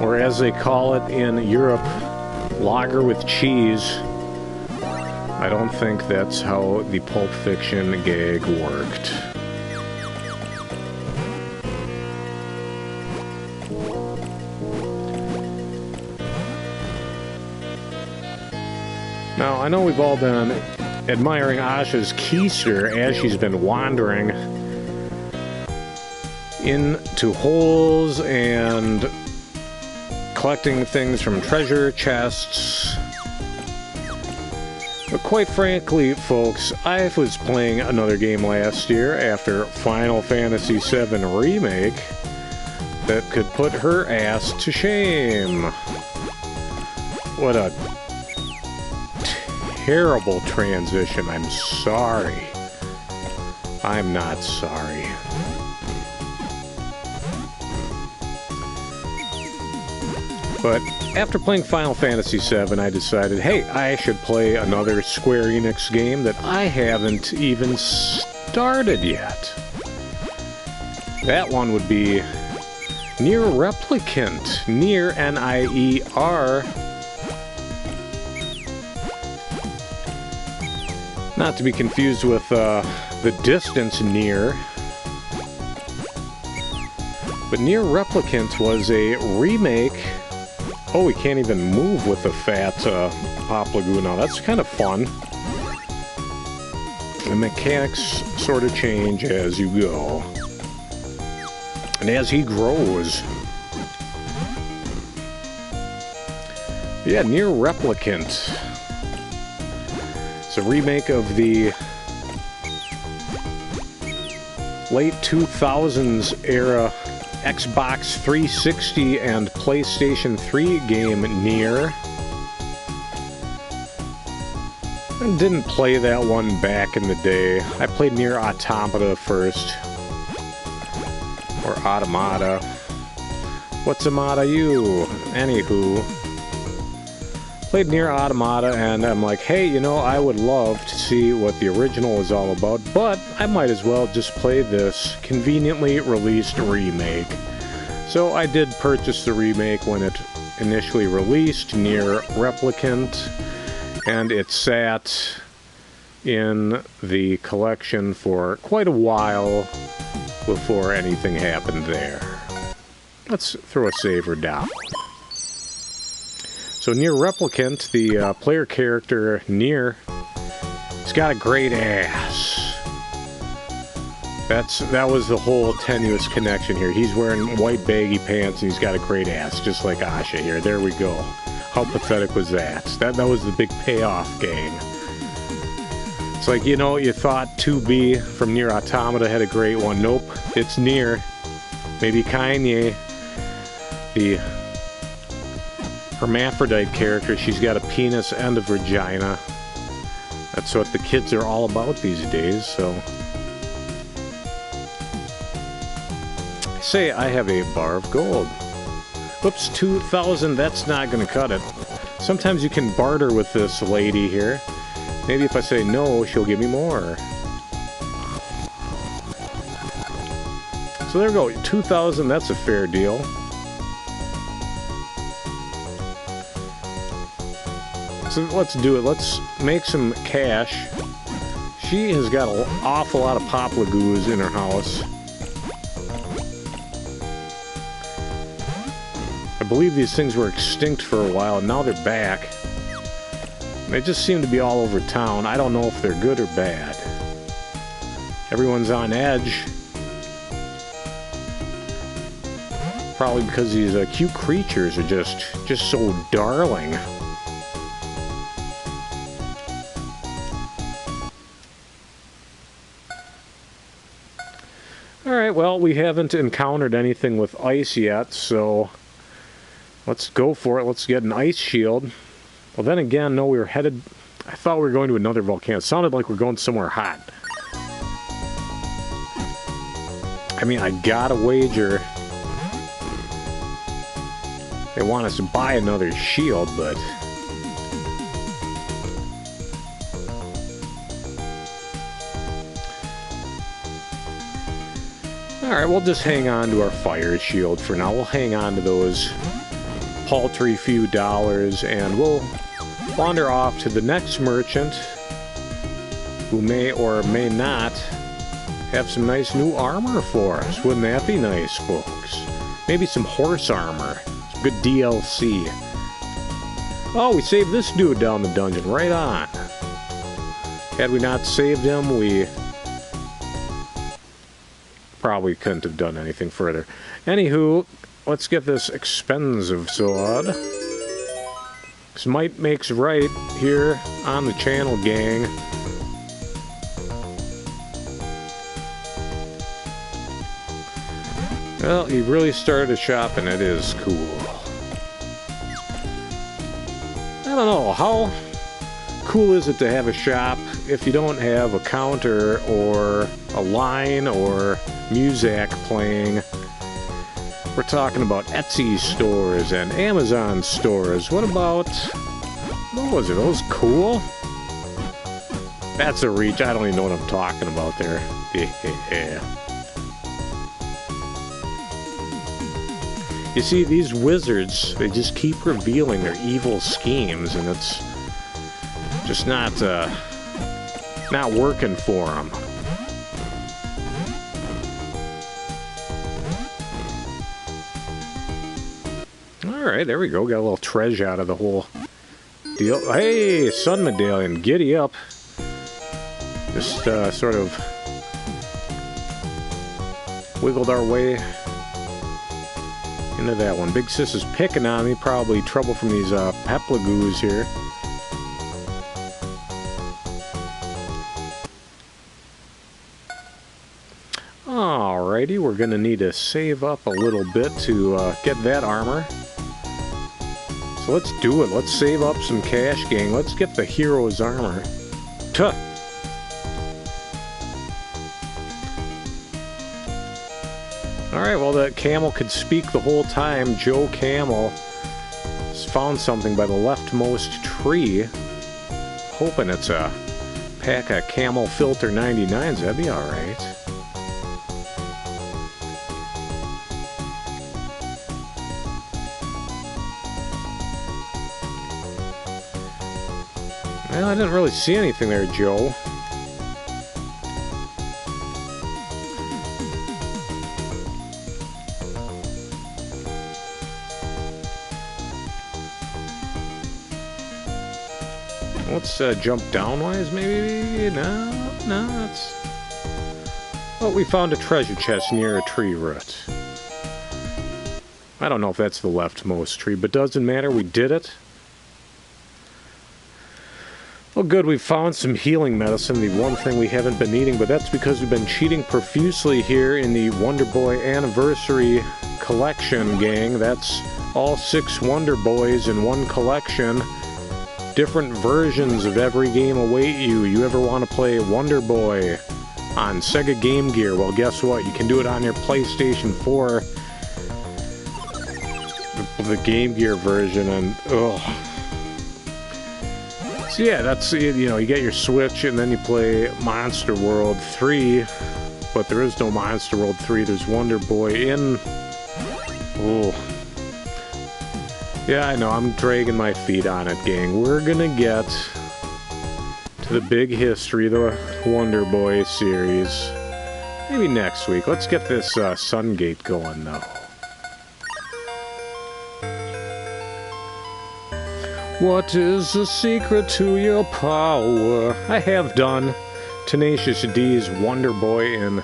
or as they call it in Europe, lager with cheese. I don't think that's how the Pulp Fiction gag worked. Now, I know we've all been admiring Asha's keister as she's been wandering into holes and collecting things from treasure chests. But quite frankly, folks, I was playing another game last year after Final Fantasy VII Remake that could put her ass to shame. What a terrible transition. I'm sorry. I'm not sorry. But after playing Final Fantasy VII, I decided, hey, I should play another Square Enix game that I haven't even started yet. That one would be Nier Replicant. Nier, N-I-E-R. Not to be confused with the Distance Nier. But Nier Replicant was a remake. Oh, we can't even move with the fat Pop Lagoon now. That's kind of fun. The mechanics sort of change as you go. And as he grows. Yeah, Nier Replicant. It's a remake of the late 2000s era Xbox 360 and PlayStation 3 game Nier. I didn't play that one back in the day. I played Nier Automata first. Or Automata. What's Amata you? Anywho. Played Nier Automata and I'm like, hey, you know, I would love to see what the original is all about, but I might as well just play this conveniently released remake. So I did purchase the remake when it initially released, Nier Replicant, and it sat in the collection for quite a while before anything happened there. Let's throw a saver down. So Nier Replicant, the player character Nier, he's got a great ass. That was the whole tenuous connection here. He's wearing white baggy pants and he's got a great ass, just like Asha here. There we go. How pathetic was that? That was the big payoff, gang. It's like, you know, you thought 2B from Nier Automata had a great one. Nope, it's Nier. Maybe Kanye, the hermaphrodite character, she's got a penis and a vagina. That's what the kids are all about these days, so. Say I have a bar of gold. Whoops, 2,000, that's not gonna cut it. Sometimes you can barter with this lady here. Maybe if I say no, she'll give me more. So there we go, 2,000, that's a fair deal. So let's do it. Let's make some cash. She has got an awful lot of Pop Lagoos in her house. I believe these things were extinct for a while, and now they're back. They just seem to be all over town. I don't know if they're good or bad. Everyone's on edge. Probably because these cute creatures are just so darling. Alright, well, we haven't encountered anything with ice yet, so let's go for it. Let's get an ice shield. Well, then again, no, we were headed... I thought we were going to another volcano. It sounded like we're going somewhere hot. I mean, I gotta wager they want us to buy another shield, but... Alright, we'll just hang on to our fire shield for now. We'll hang on to those paltry few dollars, and we'll wander off to the next merchant who may or may not have some nice new armor for us. Wouldn't that be nice, folks? Maybe some horse armor. Some good DLC. Oh, we saved this dude down the dungeon. Right on. Had we not saved him, we probably couldn't have done anything further. Anywho, let's get this expensive sword. 'Cause might makes right here on the channel, gang. Well, he really started a shop, and it is cool. I don't know, how cool is it to have a shop if you don't have a counter or a line or music playing? We're talking about Etsy stores and Amazon stores. What about, what was it? That was cool? That's a reach. I don't even know what I'm talking about there. Yeah. You see, these wizards, they just keep revealing their evil schemes, and it's just not working for them. Alright, there we go. Got a little treasure out of the whole deal. Hey, sun medallion, giddy up. Just sort of wiggled our way into that one. Big Sis is picking on me. Probably trouble from these peplagoos here. Alrighty, we're going to need to save up a little bit to get that armor. So let's do it. Let's save up some cash, gang. Let's get the hero's armor. Tuh. Alright, well, that camel could speak the whole time. Joe Camel has found something by the leftmost tree. Hoping it's a pack of Camel Filter 99s. That'd be alright. Well, I didn't really see anything there, Joe. Let's jump downwise, maybe? No, that's... Well, we found a treasure chest near a tree root. I don't know if that's the leftmost tree, but doesn't matter, we did it. Well, good, we found some healing medicine, the one thing we haven't been eating, but that's because we've been cheating profusely here in the Wonder Boy Anniversary Collection, gang. That's all 6 Wonder Boys in one collection. Different versions of every game await you. You ever want to play Wonder Boy on Sega Game Gear? Well, guess what? You can do it on your PlayStation 4. The Game Gear version, and ugh. So yeah, that's, you know, you get your Switch and then you play Monster World 3, but there is no Monster World 3, there's Wonder Boy in... Oh. Yeah, I know, I'm dragging my feet on it, gang. We're gonna get to the big history of the Wonder Boy series. Maybe next week. Let's get this Sun Gate going, though. What is the secret to your power? I have done Tenacious D's Wonder Boy in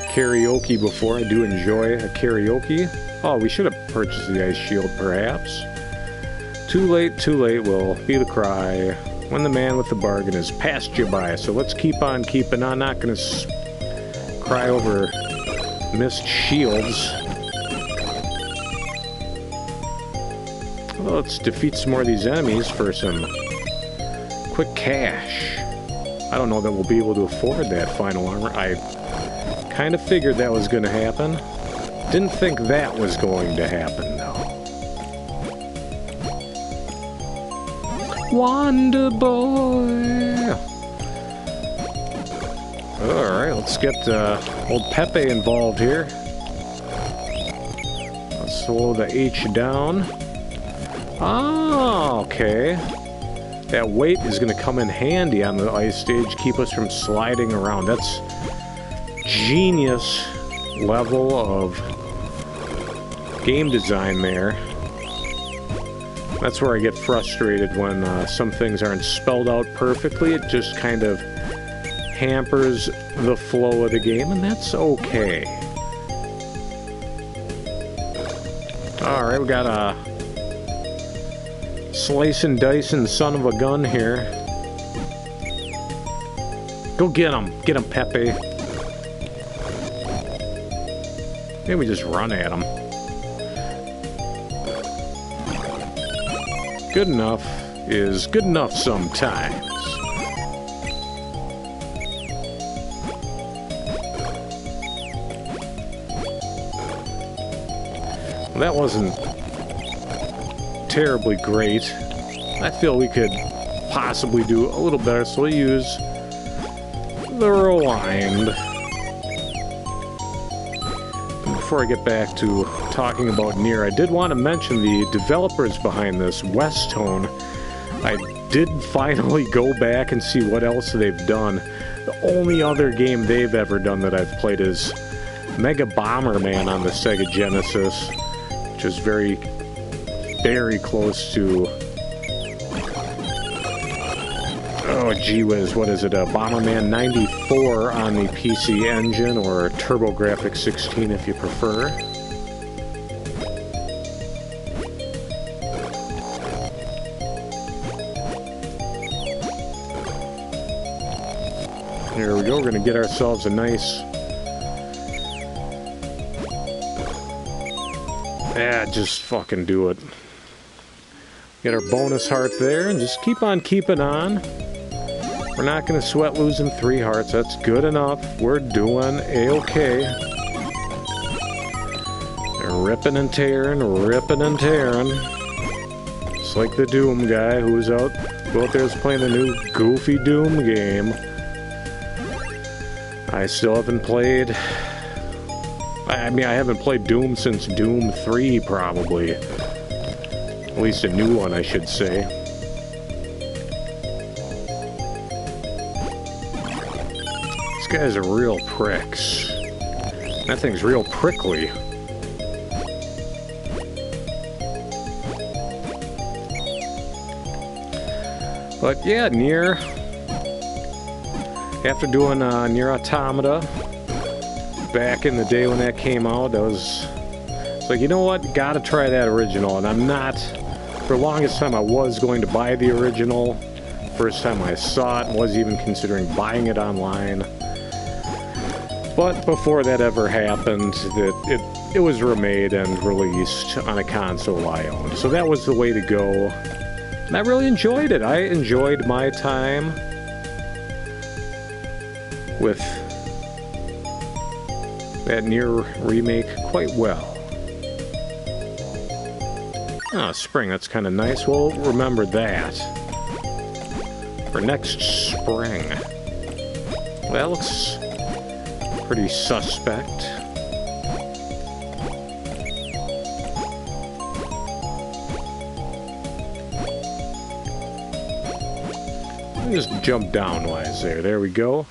karaoke before. I do enjoy a karaoke. Oh, we should have purchased the ice shield, perhaps. Too late will be the cry when the man with the bargain has passed you by. So let's keep on keeping on. Not going to cry over missed shields. Well, let's defeat some more of these enemies for some quick cash. I don't know that we'll be able to afford that final armor. I kind of figured that was going to happen. Didn't think that was going to happen, though. Wonder Boy! Alright, let's get old Pepe involved here. Let's slow the H down. Ah, okay. That weight is going to come in handy on the ice stage, keep us from sliding around. That's genius level of game design there. That's where I get frustrated when some things aren't spelled out perfectly. It just kind of hampers the flow of the game, and that's okay. Alright, we got a Slice and dicing son of a gun here. Go get him. Get him, Pepe. Maybe we just run at him. Good enough is good enough sometimes. Well, that wasn't terribly great. I feel we could possibly do a little better, so we'll use the rewind. And before I get back to talking about Nier, I did want to mention the developers behind this, Westone. I did finally go back and see what else they've done. The only other game they've ever done that I've played is Mega Bomberman on the Sega Genesis, which is very, very close to... Oh, gee whiz, what is it? Bomberman 94 on the PC Engine, or TurboGrafx 16 if you prefer. Here we go, we're going to get ourselves a nice... Yeah, just fucking do it. Get our bonus heart there, and just keep on keeping on. We're not going to sweat losing 3 hearts. That's good enough. We're doing A-okay. Ripping and tearing, ripping and tearing. Just like the Doom guy who out there is playing the new goofy Doom game. I still haven't played... I mean, I haven't played Doom since Doom 3, probably. At least a new one, I should say. These guys are real pricks. That thing's real prickly. But yeah, Nier. After doing Nier Automata back in the day when that came out, it's like, you know what, gotta try that original. And I'm not, for the longest time I was going to buy the original. First time I saw it, was even considering buying it online. But before that ever happened, it was remade and released on a console I owned. So that was the way to go. And I really enjoyed it. I enjoyed my time with that Nier remake quite well. Oh, spring, that's kind of nice. We'll remember that for next spring. That looks pretty suspect. Let me just jump downwise there. There we go.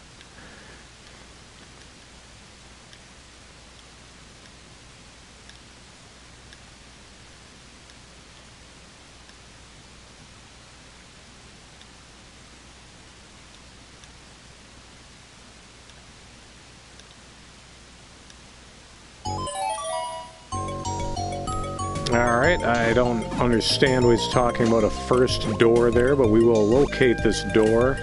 Alright, I don't understand what he's talking about, a first door there, but we will locate this door.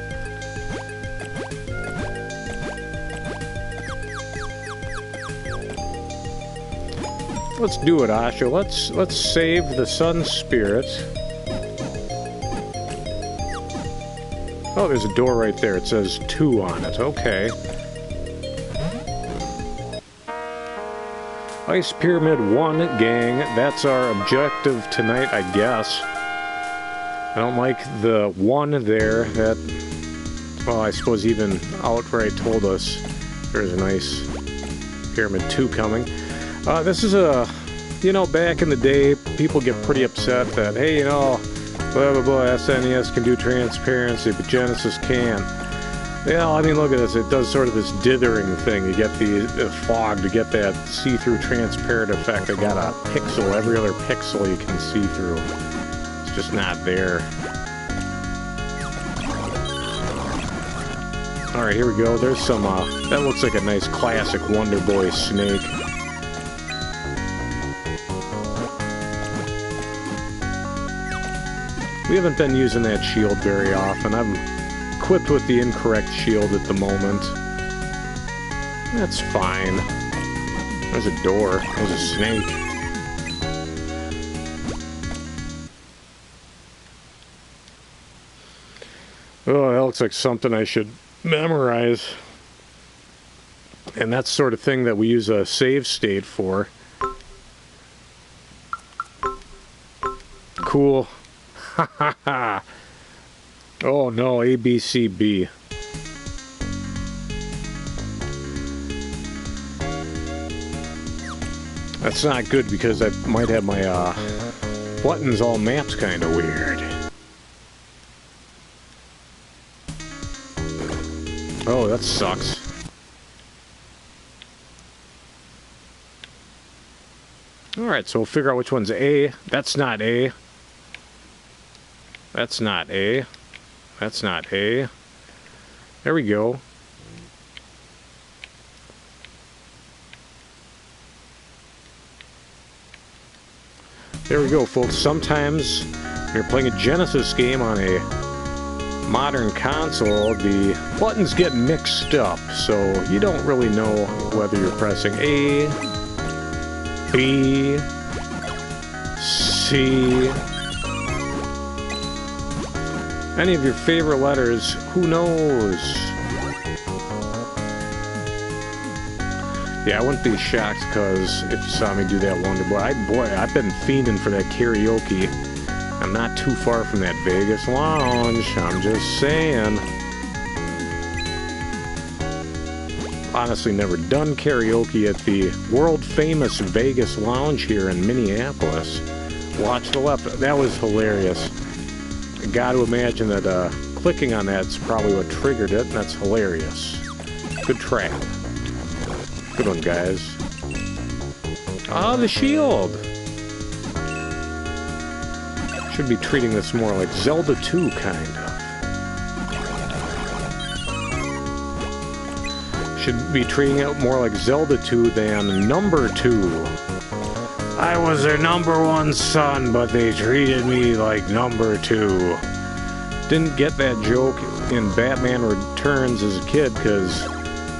Let's do it, Asha. Let's save the Sun Spirit. Oh, there's a door right there. It says 2 on it. Okay. Ice Pyramid 1, gang. That's our objective tonight, I guess. I don't like the 1 there. That, well, I suppose even outright told us there's an Ice Pyramid 2 coming. This is a, you know, back in the day, people get pretty upset that, hey, you know, blah, blah, blah, SNES can do transparency, but Genesis can't. Yeah, I mean, look at this. It does sort of this dithering thing. You get the fog to get that see-through transparent effect. I got a pixel. Every other pixel you can see through. It's just not there. Alright, here we go. There's some, that looks like a nice classic Wonder Boy snake. We haven't been using that shield very often. I'm equipped with the incorrect shield at the moment. That's fine. There's a door. There's a snake. Oh, that looks like something I should memorize. And that's the sort of thing that we use a save state for. Cool. Ha ha ha. Oh no, A, B, C, B. That's not good because I might have my buttons all mapped kind of weird. Oh, that sucks. Alright, so we'll figure out which one's A. That's not A. That's not A. That's not A. There we go. There we go, folks. Sometimes when you're playing a Genesis game on a modern console, the buttons get mixed up, so you don't really know whether you're pressing A, B, C, any of your favorite letters. Who knows? Yeah, I wouldn't be shocked because if you saw me do that Wonder Boy, I've been fiending for that karaoke. I'm not too far from that Vegas Lounge, I'm just saying. Honestly, never done karaoke at the world-famous Vegas Lounge here in Minneapolis. Watch the left, that was hilarious. I gotta imagine that clicking on that's probably what triggered it, and that's hilarious. Good trap. Good one, guys. Ah, the shield! Should be treating this more like Zelda 2, kind of. Should be treating it more like Zelda 2 than number 2. I was their #1 son, but they treated me like number 2. Didn't get that joke in Batman Returns as a kid, because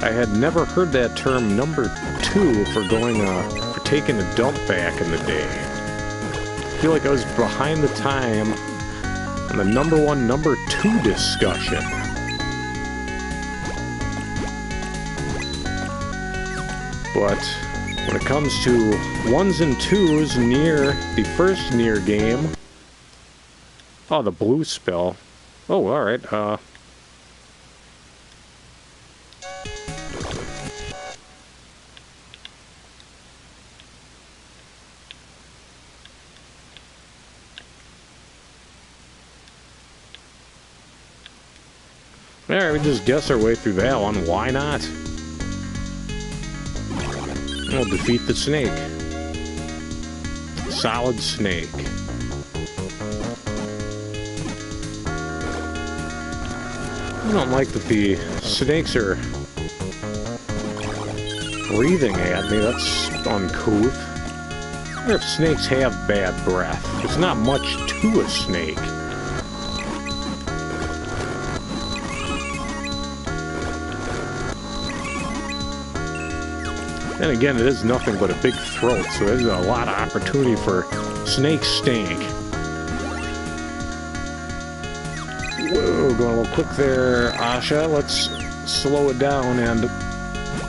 I had never heard that term number 2 for going, for taking a dump back in the day. I feel like I was behind the time on the #1, #2 discussion. But when it comes to 1s and 2s near the first Nier game... Oh, the blue spell. Oh, alright, Alright, we just guess our way through that one. Why not? We'll defeat the snake. Solid snake. I don't like that the snakes are breathing at me. That's uncouth. I wonder if snakes have bad breath. There's not much to a snake. And again, it is nothing but a big throat, so there's a lot of opportunity for snake stank. Whoa, going a little quick there, Asha. Let's slow it down and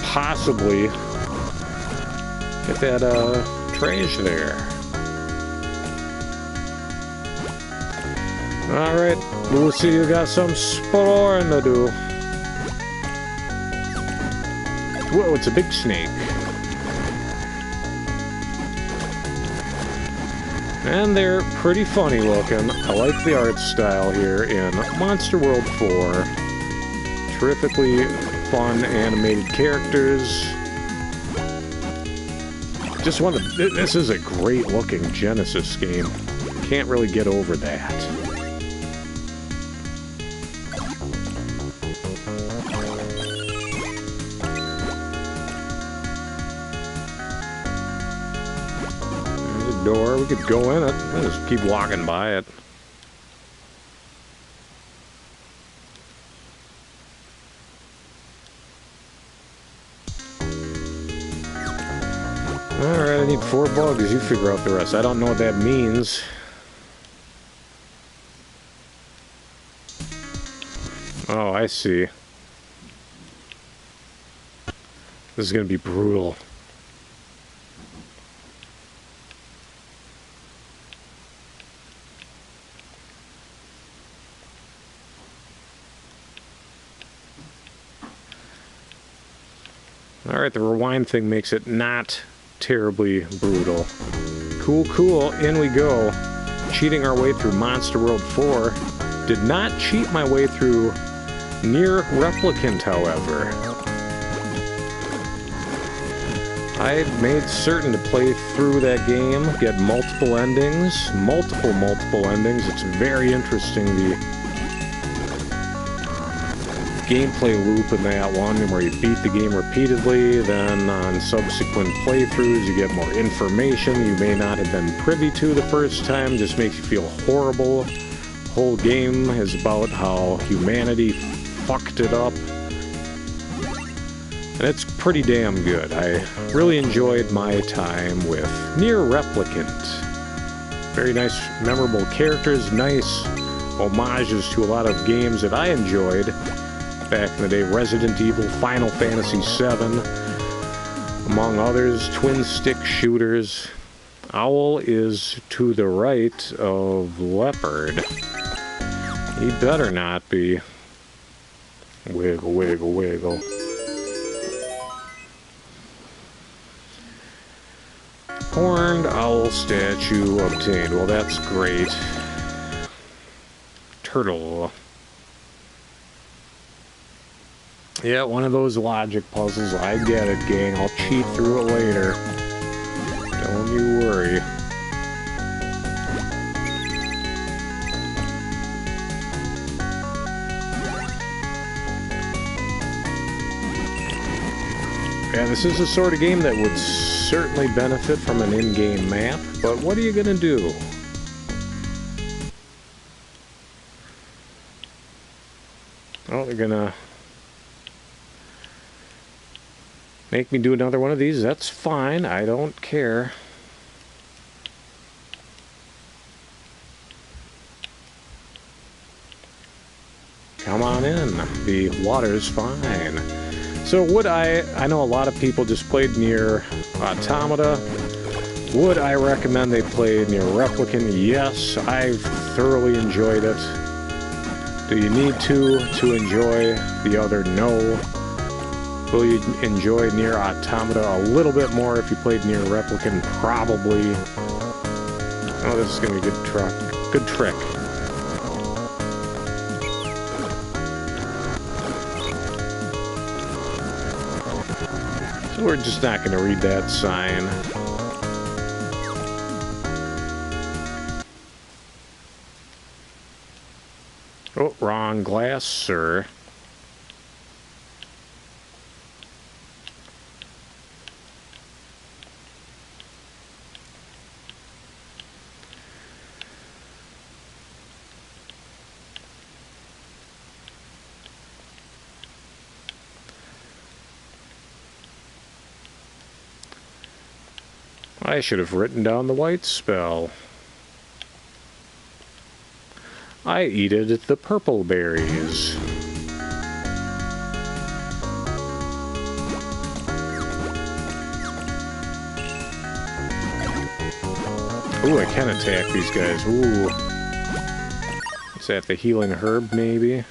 possibly get that trash there. Alright, we'll see you got some exploring to do. Whoa, it's a big snake. And they're pretty funny looking. I like the art style here in Monster World 4. Terrifically fun animated characters. Just want to... This is a great looking Genesis game. Can't really get over that. Door. We could go in it. We'll just keep walking by it. Alright, I need 4 bugs. You figure out the rest. I don't know what that means. Oh, I see. This is going to be brutal. Alright, the rewind thing makes it not terribly brutal. Cool, cool. In we go. Cheating our way through Monster World 4. Did not cheat my way through Near Replicant, however. I made certain to play through that game, get multiple endings. Multiple endings. It's very interesting, the gameplay loop in that one, where you beat the game repeatedly, then on subsequent playthroughs you get more information you may not have been privy to the first time. Just makes you feel horrible. The whole game is about how humanity fucked it up, and it's pretty damn good. I really enjoyed my time with Near Replicant. Very nice, memorable characters, nice homages to a lot of games that I enjoyed back in the day. Resident Evil, Final Fantasy VII, among others. Twin stick shooters. Owl is to the right of Leopard. He better not be. Wiggle, wiggle, wiggle. Horned owl statue obtained. Well, that's great. Turtle. Yeah, one of those logic puzzles. I get it, gang. I'll cheat through it later. Don't you worry. Yeah, this is the sort of game that would certainly benefit from an in-game map, but what are you gonna do? Oh, they're gonna make me do another one of these. That's fine. I don't care. Come on in. The water's fine. So would I know a lot of people just played Near Automata. Would I recommend they play Near Replicant? Yes, I've thoroughly enjoyed it. Do you need to enjoy the other? No. Will you enjoy Near Automata a little bit more if you played Near Replicant? Probably. Oh, this is going to be a good trick. So we're just not going to read that sign. Oh, wrong glass, sir. I should have written down the white spell. I eated the purple berries. Ooh, I can attack these guys. Ooh. Is that the healing herb, maybe?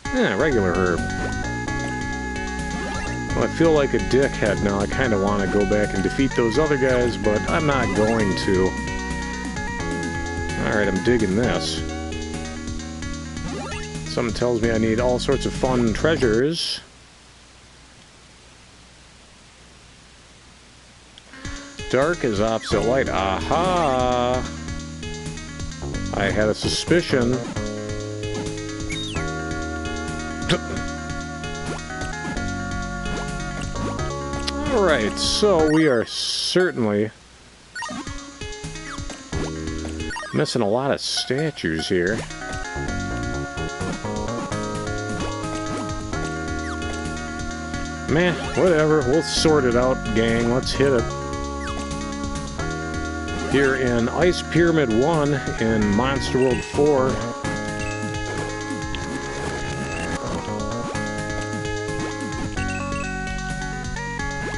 Yeah, regular herb. Well, I feel like a dickhead now. I kind of want to go back and defeat those other guys, but I'm not going to. Alright, I'm digging this. Something tells me I need all sorts of fun treasures. Dark is opposite light. Aha! I had a suspicion. Alright, so we are certainly missing a lot of statues here. Meh, whatever. We'll sort it out, gang. Let's hit it. here in Ice Pyramid 1 in Monster World 4.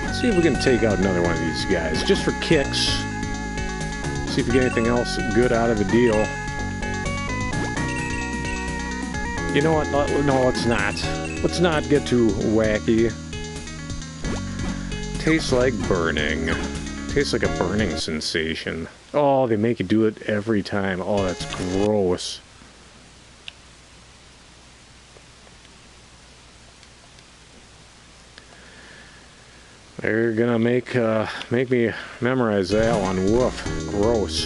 Let's see if we can take out another one of these guys, just for kicks. See if we get anything else good out of the deal. You know what? No, let's not. Let's not get too wacky. Tastes like burning. Tastes like a burning sensation. Oh, they make you do it every time. Oh, that's gross. They're gonna make me memorize that one. Woof. Gross.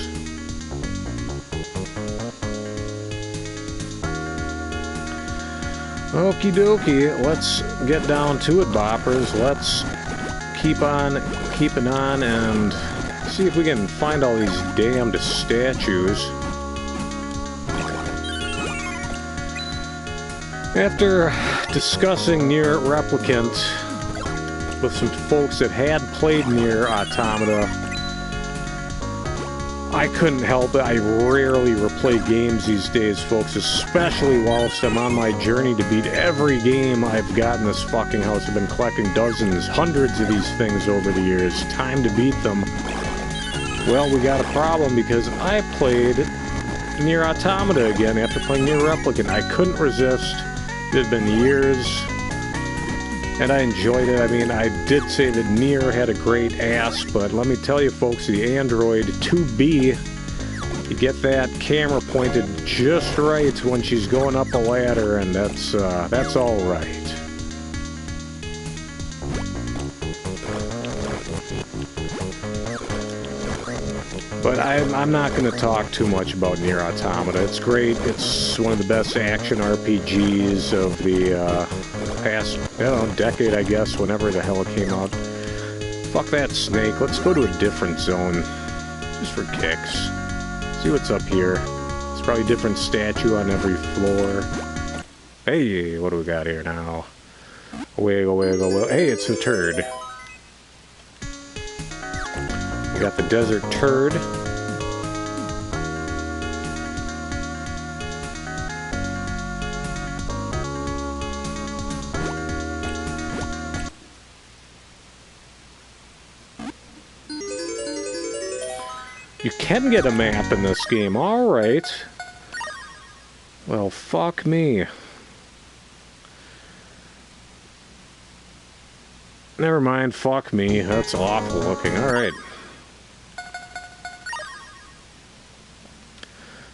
Okie dokie. Let's get down to it, boppers. Let's keep on keeping on and see if we can find all these damned statues. After discussing Nier Replicant with some folks that had played Nier Automata, I couldn't help it. I rarely replay games these days, folks, especially whilst I'm on my journey to beat every game I've got in this fucking house. I've been collecting dozens, hundreds of these things over the years. Time to beat them. Well, we got a problem because I played Nier Automata again after playing Nier Replicant. I couldn't resist. It had been years, and I enjoyed it. I mean, I did say that Nier had a great ass, but let me tell you, folks, the Android 2B, you get that camera pointed just right when she's going up a ladder, and that's all right. But I'm not going to talk too much about Nier Automata. It's great. It's one of the best action RPGs of the past, I don't know, decade, I guess, whenever the hell it came out. Fuck that snake. Let's go to a different zone, just for kicks. See what's up here. There's probably a different statue on every floor. Hey, what do we got here now? Wiggle, wiggle, wiggle. Hey, it's a turd. We got the desert turd. You can get a map in this game, alright. Well, fuck me. Never mind, fuck me. That's awful looking, alright.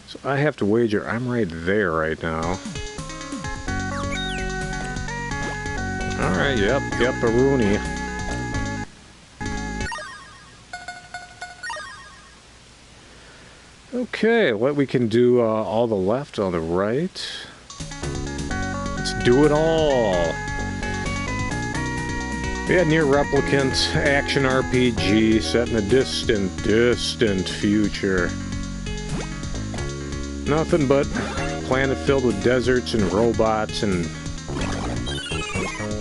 So I have to wager I'm right there right now. Alright, yep, a Rooney. Okay, what we can do all the left, on the right. Let's do it all. Yeah, Nier Replicant, action RPG set in a distant future. Nothing but planet filled with deserts and robots and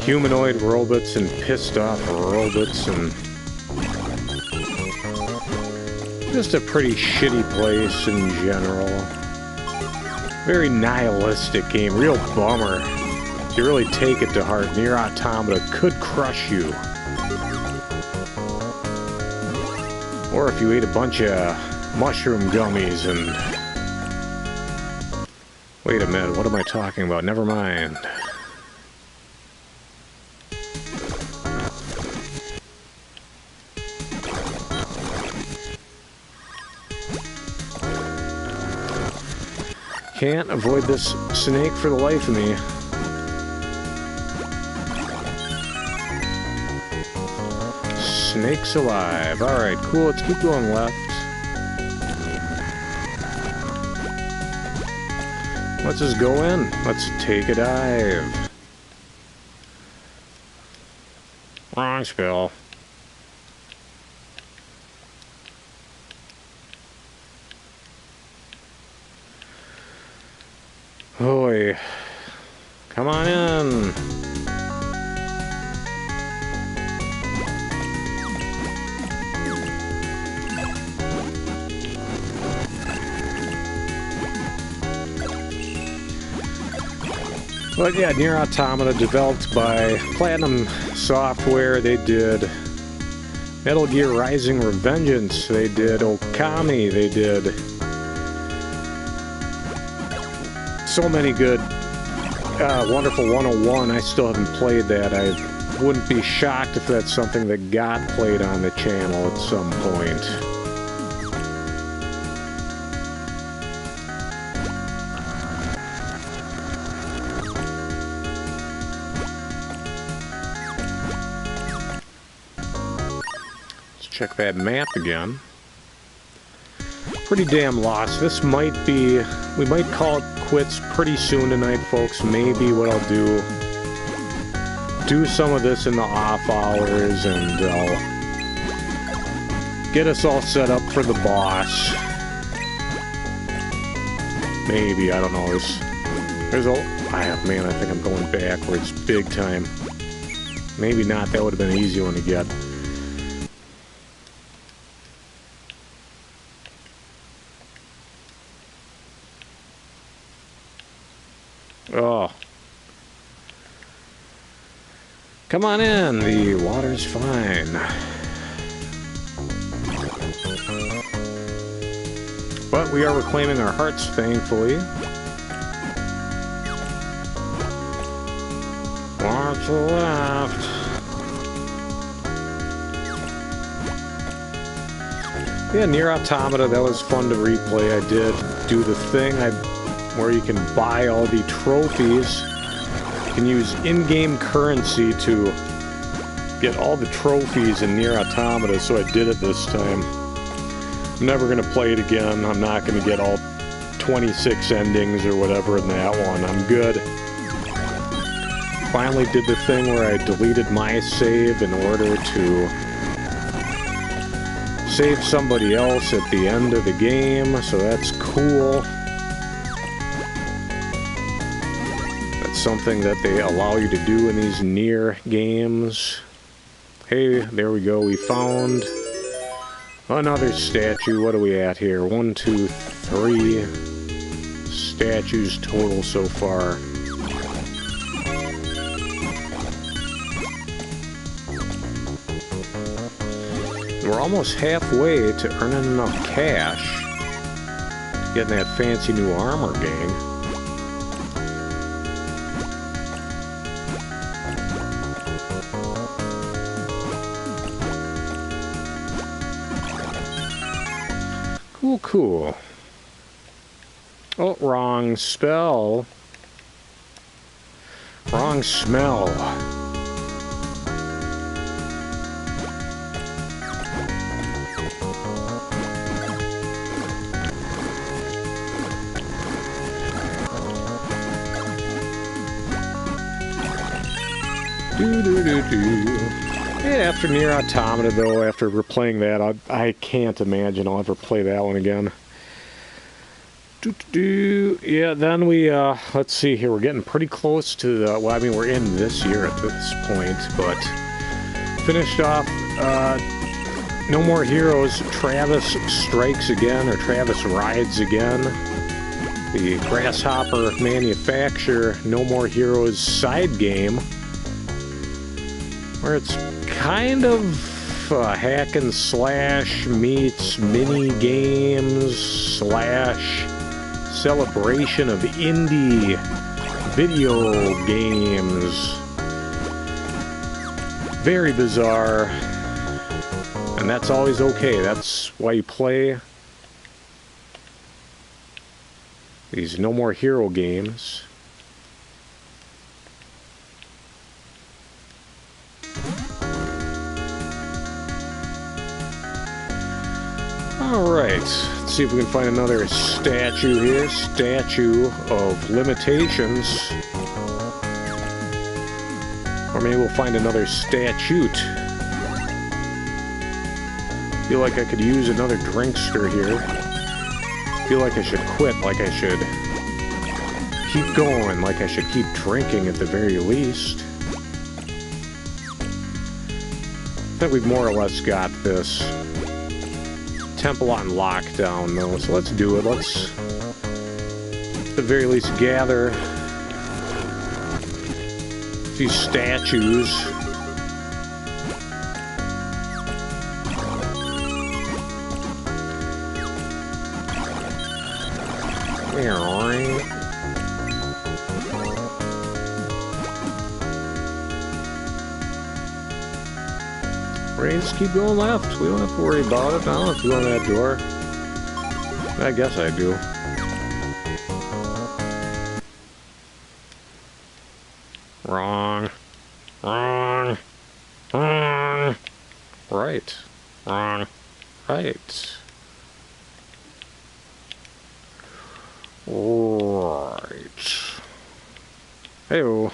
humanoid robots and pissed off robots and just a pretty shitty place in general. Very nihilistic game, real bummer. If you really take it to heart, Nier Automata could crush you. Or if you ate a bunch of mushroom gummies and... Wait a minute, what am I talking about? Never mind. Can't avoid this snake for the life of me. Snake's alive. Alright, cool. Let's keep going left. Let's just go in. Let's take a dive. Wrong spell. Hoy. Come on in. But yeah, Nier Automata, developed by Platinum Software. They did Metal Gear Rising: Revengeance. They did Okami. They did so many good, Wonderful 101. I still haven't played that. I wouldn't be shocked if that's something that got played on the channel at some point. Check that map again. Pretty damn lost. This might be... we might call it quits pretty soon tonight, folks. Maybe what I'll do some of this in the off hours, and I'll get us all set up for the boss. Maybe, I don't know. There's a... man, I think I'm going backwards big time. Maybe not. That would have been an easy one to get. Oh. Come on in, the water's fine. But we are reclaiming our hearts, thankfully. Watch left. Yeah, Nier Automata, that was fun to replay. I did do the thing where you can buy all the trophies. You can use in-game currency to get all the trophies in Nier Automata, so I did it this time. I'm never going to play it again. I'm not going to get all 26 endings or whatever in that one. I'm good. Finally did the thing where I deleted my save in order to save somebody else at the end of the game, so that's cool. Something that they allow you to do in these Nier games. Hey, there we go. We found another statue. What are we at here? 1, 2, 3 statues total so far. We're almost halfway to earning enough cash to getting that fancy new armor, gang. Cool. Oh, wrong spell. Wrong smell. Yeah, after Nier Automata, though, after replaying that, I can't imagine I'll ever play that one again. Yeah, then we, let's see here, we're getting pretty close to the, well, I mean, we're in this year at this point, but finished off, No More Heroes, Travis Strikes Again, or Travis Rides Again. The Grasshopper Manufacture No More Heroes side game, where it's kind of hack and slash meets mini games slash celebration of indie video games. Very bizarre, and that's always okay. That's why you play these No More Hero games. Alright, let's see if we can find another statue here. Statue of Limitations. Or maybe we'll find another statute. Feel like I could use another drinkster here. Feel like I should quit, like I should keep going, like I should keep drinking at the very least. I think we've more or less got this temple on lockdown, though, so let's do it. Let's, at the very least, gather few statues. Ready, just keep going left. We don't have to worry about it. I don't have to go in that door. I guess I do. Wrong. Wrong. Wrong. Right. Wrong. Right. Right. Hey-o.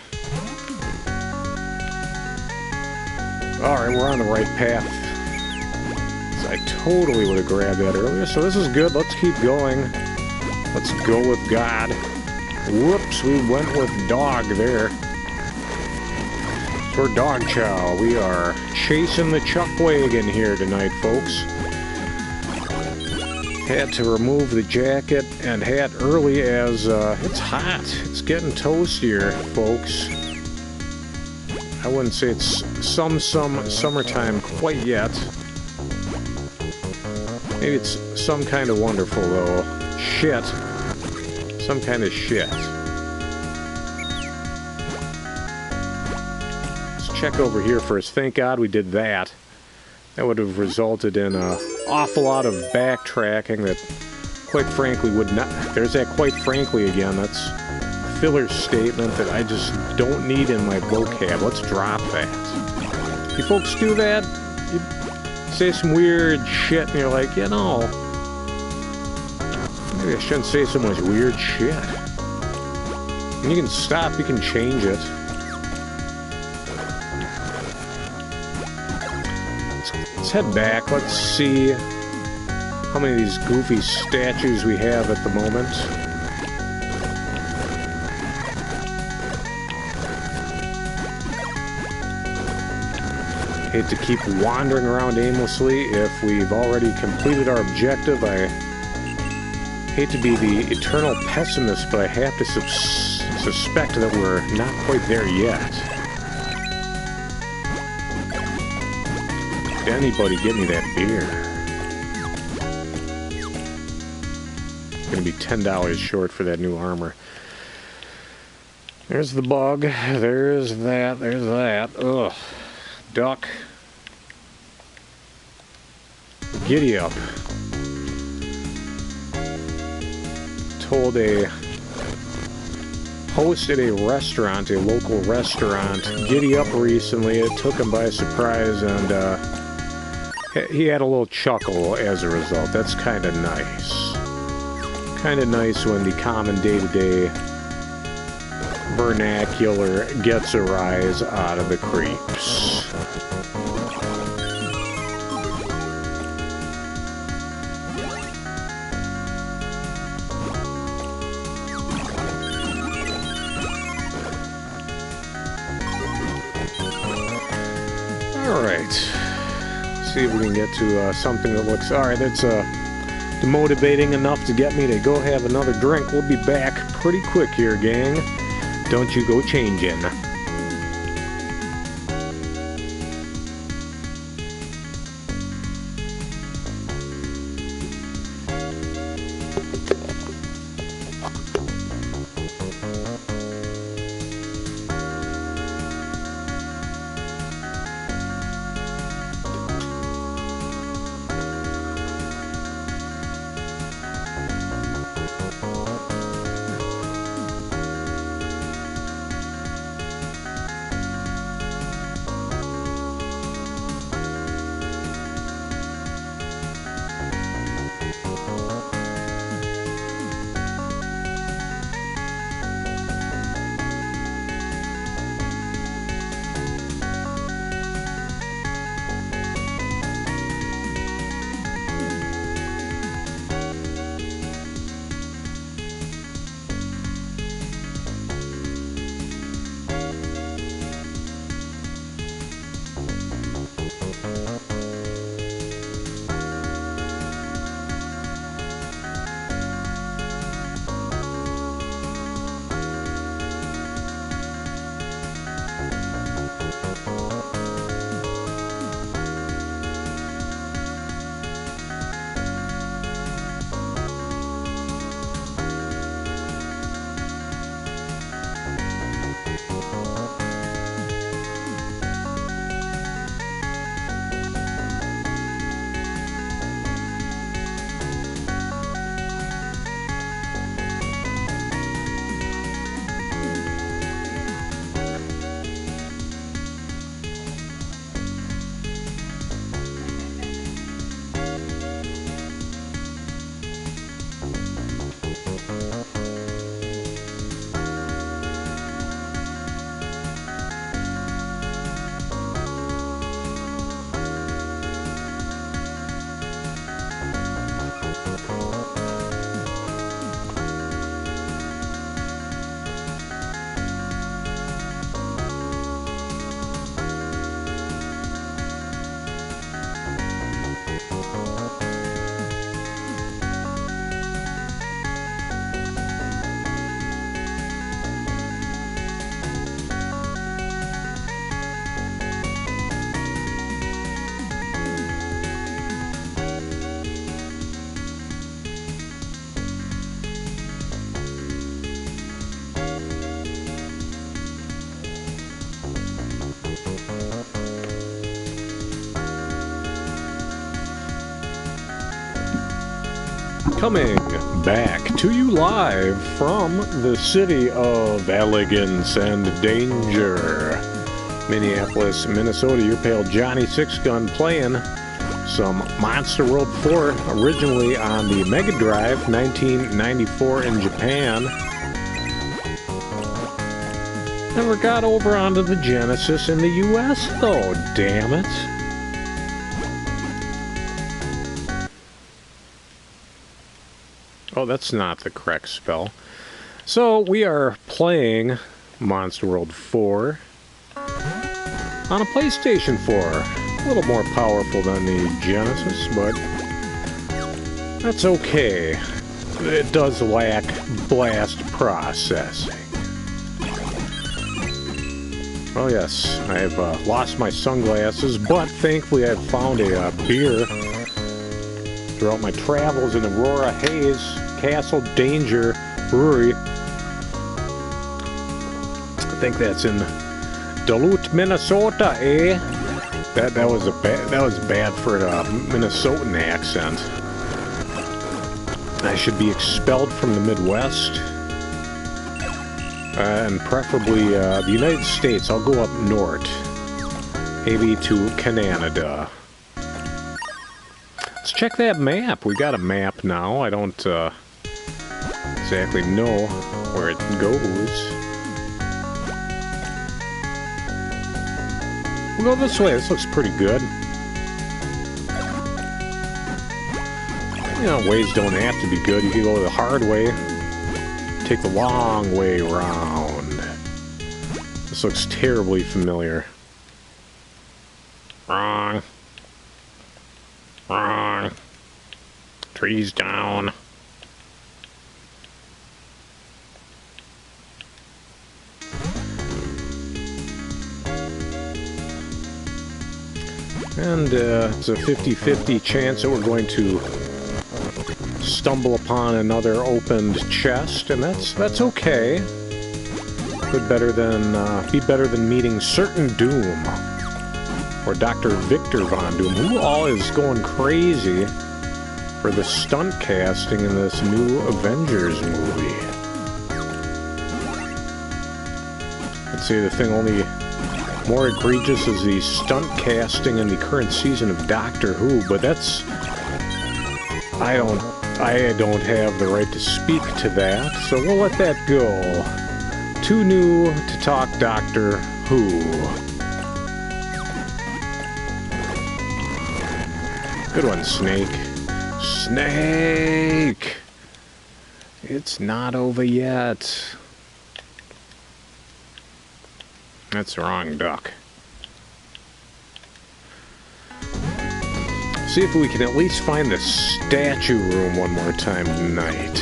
Alright, we're on the right path. So I totally would have grabbed that earlier, so this is good. Let's keep going. Let's go with God. Whoops, we went with dog there. For dog chow, we are chasing the chuck wagon here tonight, folks. Had to remove the jacket and hat early as it's hot. It's getting toastier, folks. I wouldn't say it's summertime quite yet. Maybe it's some kind of wonderful, though. Shit. Some kind of shit. Let's check over here first. Thank God we did that. That would have resulted in an awful lot of backtracking that, quite frankly, would not... There's that quite frankly again. That's filler statement that I just don't need in my vocab. Let's drop that. You folks do that, you say some weird shit and you're like, you know, maybe I shouldn't say so much weird shit. And you can stop, you can change it. Let's head back. Let's see how many of these goofy statues we have at the moment. Hate to keep wandering around aimlessly if we've already completed our objective. I hate to be the eternal pessimist, but I have to suspect that we're not quite there yet. Did anybody get me that beer? Gonna be $10 short for that new armor. There's the bug. There's that. There's that. Ugh. Duck. Giddy up. Told a host at a restaurant, a local restaurant, giddy up recently. It took him by surprise, and he had a little chuckle as a result. That's kind of nice. Kind of nice when the common day-to-day vernacular gets a rise out of the creeps. Alright. See if we can get to something that looks... Alright, that's demotivating enough to get me to go have another drink. We'll be back pretty quick here, gang. Don't you go changing. Coming back to you live from the city of elegance and danger, Minneapolis, Minnesota. Your pal Johnny Sixgun playing some Monster World 4, originally on the Mega Drive, 1994 in Japan. Never got over onto the Genesis in the US, though, damn it. Oh, that's not the correct spell. So, we are playing Monster World 4 on a PlayStation 4. A little more powerful than the Genesis, but that's okay. It does lack blast processing. Oh yes, I've lost my sunglasses, but thankfully I've found a beer throughout my travels in Aurora Hayes Castle Danger Brewery. I think that's in Duluth, Minnesota, eh? That was bad for a Minnesotan accent. I should be expelled from the Midwest. And preferably the United States. I'll go up north. Maybe to Canada. Let's check that map. We got a map now. I don't exactly know where it goes. We'll go this way. This looks pretty good. You know, ways don't have to be good. You can go the hard way. Take the long way around. This looks terribly familiar. Wrong. Wrong. Trees down. And it's a 50-50 chance that we're going to stumble upon another opened chest, and that's okay. Could be better than meeting Certain Doom or Dr. Victor Von Doom, who all is going crazy for the stunt casting in this new Avengers movie. I'd say the thing only more egregious is the stunt casting in the current season of Doctor Who, but that's... I don't have the right to speak to that, so we'll let that go. Too new to talk Doctor Who. Good one, Snake. Snake! It's not over yet. That's the wrong duck. See if we can at least find the statue room one more time tonight.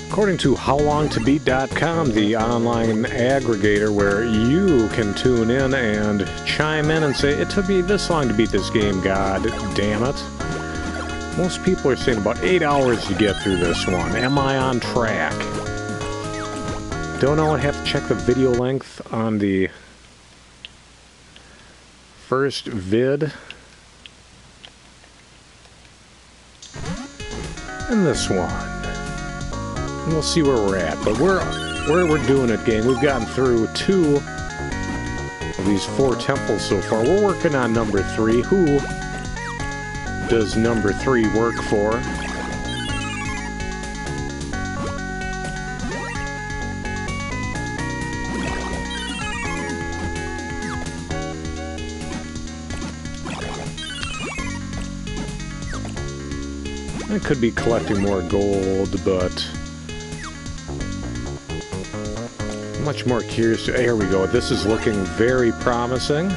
According to HowLongToBeat.com, the online aggregator where you can tune in and chime in and say, it took me this long to beat this game, god damn it. Most people are saying about 8 hours to get through this one. Am I on track? Don't know, I'd have to check the video length on the first vid. And this one. And we'll see where we're at. But we're doing it, gang. We've gotten through 2 of these 4 temples so far. We're working on number 3. Who does number 3 work for? I could be collecting more gold, but I'm much more curious. Here we go. This is looking very promising.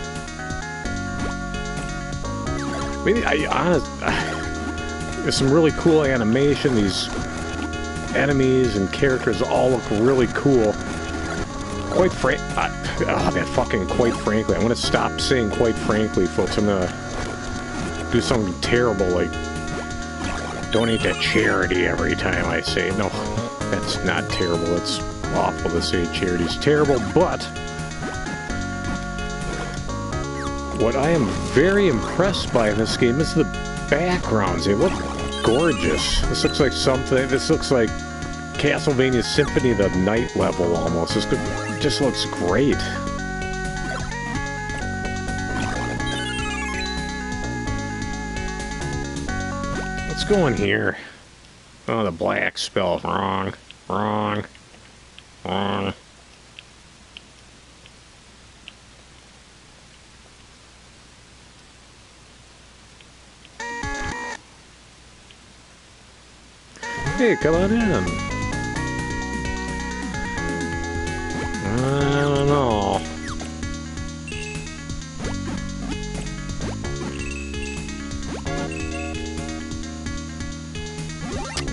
I mean, there's some really cool animation. These enemies and characters all look really cool. Quite frankly, I'm gonna stop saying quite frankly, folks. I'm gonna do something terrible like donate to charity every time I say it. No, that's not terrible. It's awful to say charity's terrible, but what I am very impressed by in this game is the backgrounds. They look gorgeous. This looks like something. This looks like Castlevania Symphony of the Night level almost. This just looks great. Let's go in here. Oh, the black spell. Wrong. Wrong. Wrong. Hey, come on in. I don't know.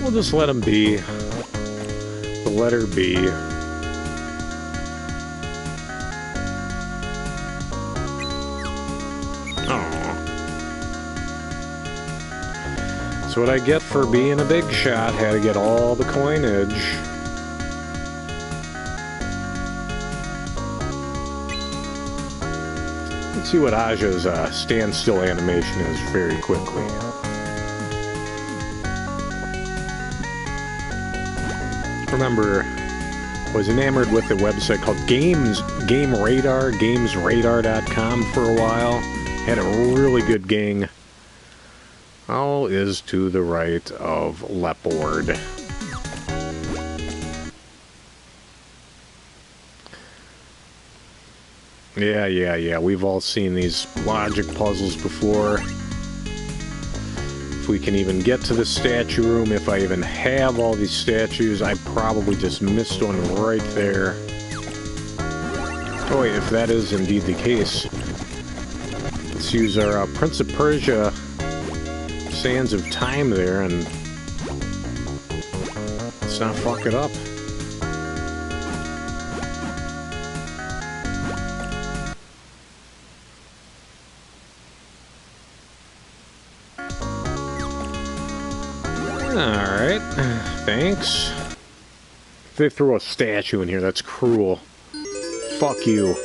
We'll just let him be. The letter B. That's what I get for being a big shot. Had to get all the coinage. Let's see what Aja's standstill animation is very quickly. Remember, I was enamored with a website called Game Radar, gamesradar.com for a while. Had a really good gang. All is to the right of Leopard. Yeah. We've all seen these logic puzzles before. If we can even get to the statue room, if I even have all these statues, I probably just missed one right there. Oh, if that is indeed the case, let's use our Prince of Persia Sands of Time there, and let's not fuck it up. Alright, thanks. They throw a statue in here, that's cruel. Fuck you.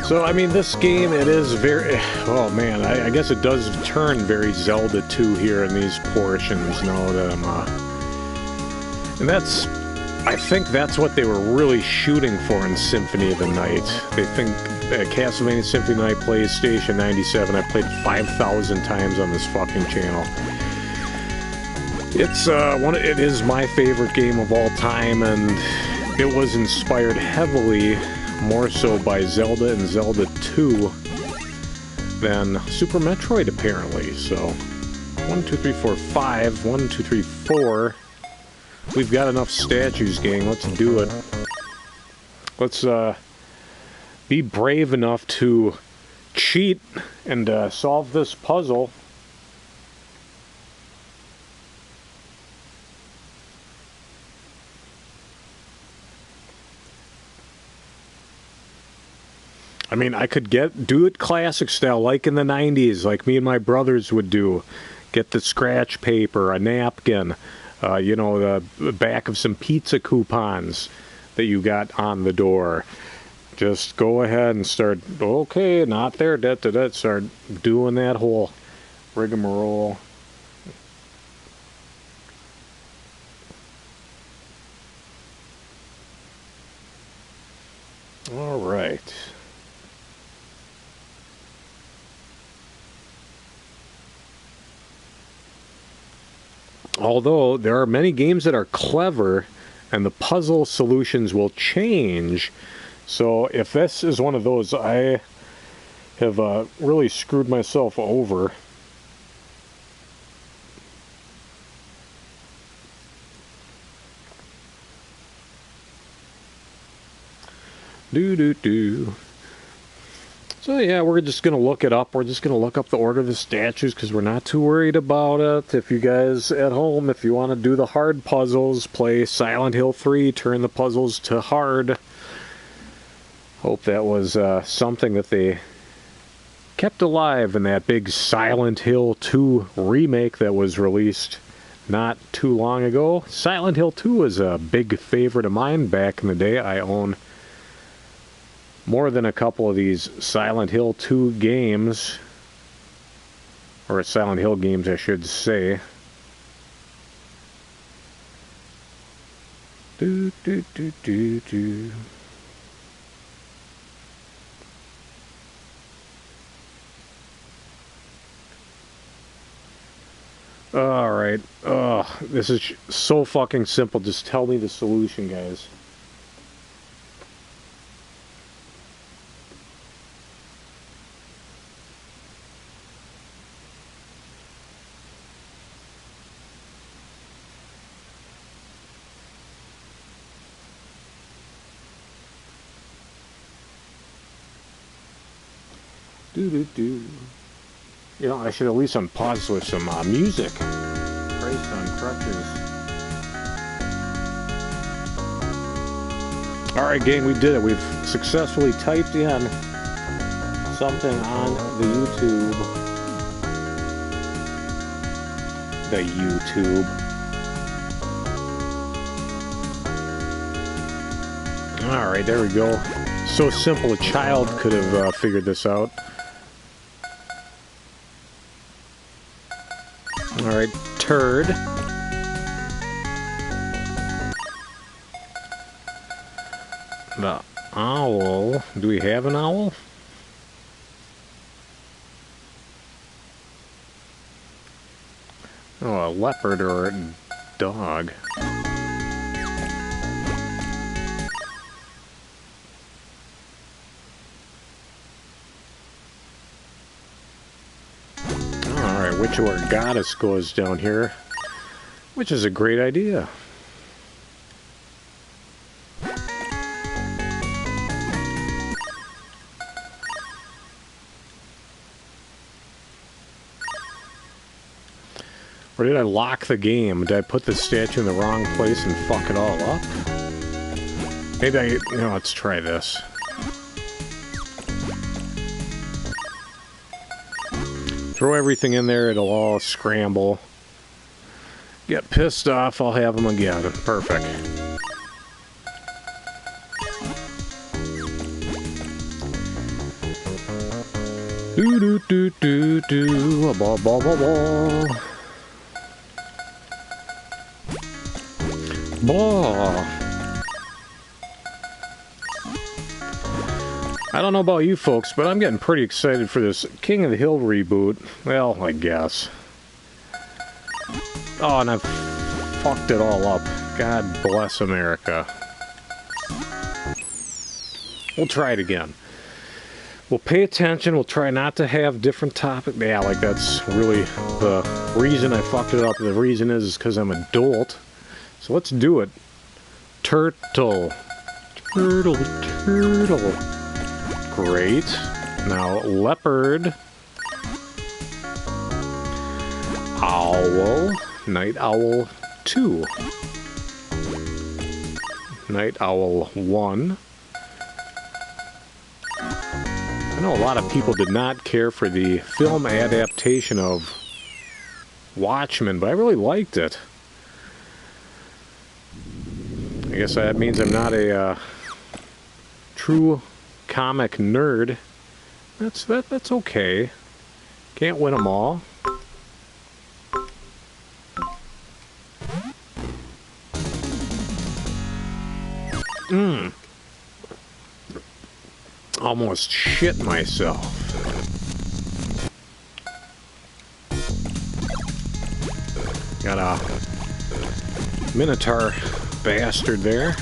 So, I mean, this game, it is very... Oh, man, I guess it does turn very Zelda 2 here in these portions, now that I'm... And that's... I think that's what they were really shooting for in Symphony of the Night. They think Castlevania Symphony of the Night PlayStation 97, I played 5,000 times on this fucking channel. It's, it is my favorite game of all time, and it was inspired heavily... more so by Zelda and Zelda 2 than Super Metroid, apparently. So, 1, 2, 3, 4, 5. 1, 2, 3, 4. We've got enough statues, gang. Let's do it. Let's, be brave enough to cheat and, solve this puzzle. I mean, I could do it classic style, like in the 90s, like me and my brothers would do. Get the scratch paper, a napkin, you know, the back of some pizza coupons that you got on the door. Just go ahead and start, okay, not there, start doing that whole rigmarole. All right. Although there are many games that are clever and the puzzle solutions will change, so if this is one of those, I have really screwed myself over. So yeah, we're just going to look it up. We're just going to look up the order of the statues because we're not too worried about it. If you guys at home, if you want to do the hard puzzles, play Silent Hill 3, turn the puzzles to hard. Hope that was something that they kept alive in that big Silent Hill 2 remake that was released not too long ago. Silent Hill 2 was a big favorite of mine back in the day. I own more than a couple of these Silent Hill 2 games, or Silent Hill games I should say. Do, do, do, do, do. Alright. This is so fucking simple. Just tell me the solution, guys. Do. You know, I should at least unpause with some music. Christ on crutches. Alright, gang, we did it. We've successfully typed in something on the YouTube. Alright, there we go. So simple, a child could have figured this out. Alright, turd. The owl. Do we have an owl? Oh, a leopard or a dog. Witch or goddess goes down here, which is a great idea. Or did I lock the game? Did I put the statue in the wrong place and fuck it all up? Maybe let's try this. Throw everything in there, it'll all scramble. Get pissed off, I'll have them again. Perfect. Do do do do do, ball ball ball ball. Ball. I don't know about you folks, but I'm getting pretty excited for this King of the Hill reboot. Well, I guess. Oh, and I've fucked it all up. God bless America. We'll try it again. We'll pay attention. We'll try not to have different topics. Yeah, like that's really the reason I fucked it up. The reason is because I'm an adult. So let's do it. Turtle. Turtle, turtle. Great. Now, leopard. Owl. Night owl 2. Night owl 1. I know a lot of people did not care for the film adaptation of Watchmen, but I really liked it. I guess that means I'm not a true comic nerd. That's okay. Can't win them all. Almost shit myself. Got a Minotaur bastard there.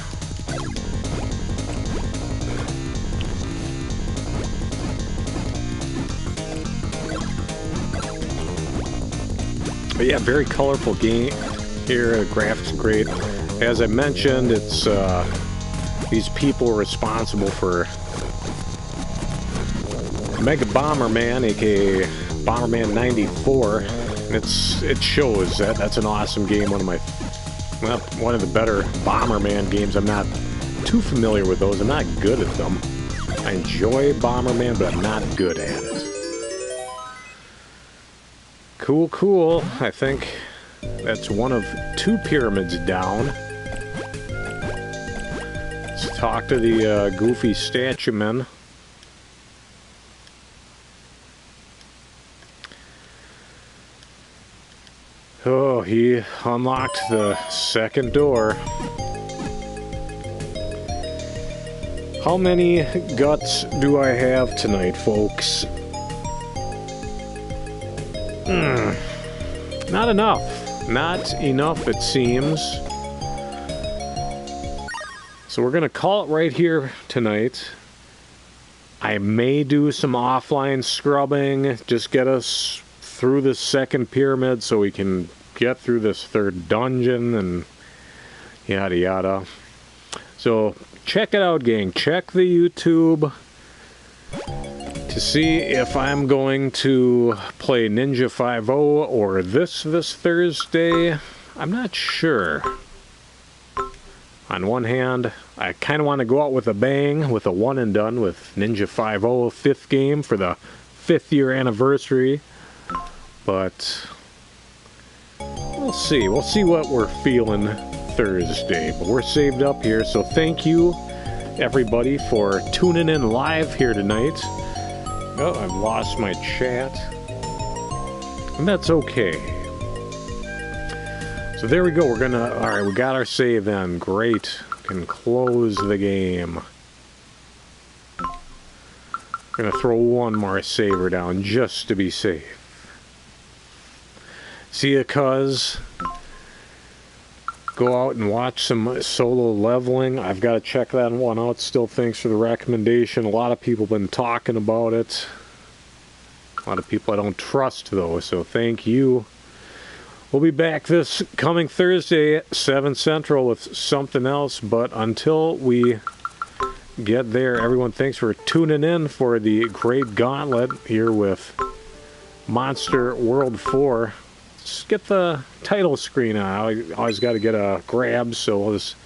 But yeah, very colorful game here. The graphics are great. As I mentioned, it's these people responsible for Mega Bomberman, aka Bomberman 94. And it shows that that's an awesome game. One of the better Bomberman games. I'm not too familiar with those. I'm not good at them. I enjoy Bomberman, but I'm not good at it. Cool, cool. I think that's one of 2 pyramids down. Let's talk to the goofy statue man. Oh, he unlocked the second door. How many guts do I have tonight, folks? Not enough. Not enough, it seems. So we're going to call it right here tonight. I may do some offline scrubbing, just get us through this second pyramid so we can get through this third dungeon and yada yada. So check it out, gang. Check the YouTube to see if I'm going to play Ninja 5-0 or this Thursday. I'm not sure. On one hand, I kind of want to go out with a bang, with a one and done with Ninja 5-0, 5th game for the 5th year anniversary. But we'll see. We'll see what we're feeling Thursday. But we're saved up here, so thank you, everybody, for tuning in live here tonight. Oh, I've lost my chat. And that's okay. So there we go. We're gonna... Alright, we got our save in. Great. Can close the game. Gonna throw one more saver down just to be safe. See ya, cuz. Go out and watch some solo leveling. I've got to check that one out still. Thanks for the recommendation. A lot of people have been talking about it. A lot of people I don't trust, though, so thank you. We'll be back this coming Thursday, 7 Central, with something else. But until we get there, everyone, thanks for tuning in for the Great Gauntlet here with Monster World 4. Let's get the title screen on. I always got to get a grab, so we'll just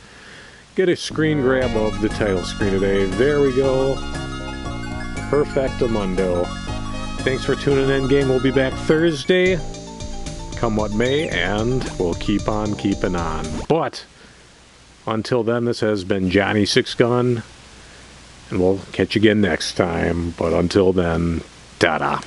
get a screen grab of the title screen today. There we go. Perfectamundo. Thanks for tuning in, gang. We'll be back Thursday, come what may, and we'll keep on keeping on. But until then, this has been Johnny Sixgun, and we'll catch you again next time. But until then, ta-da.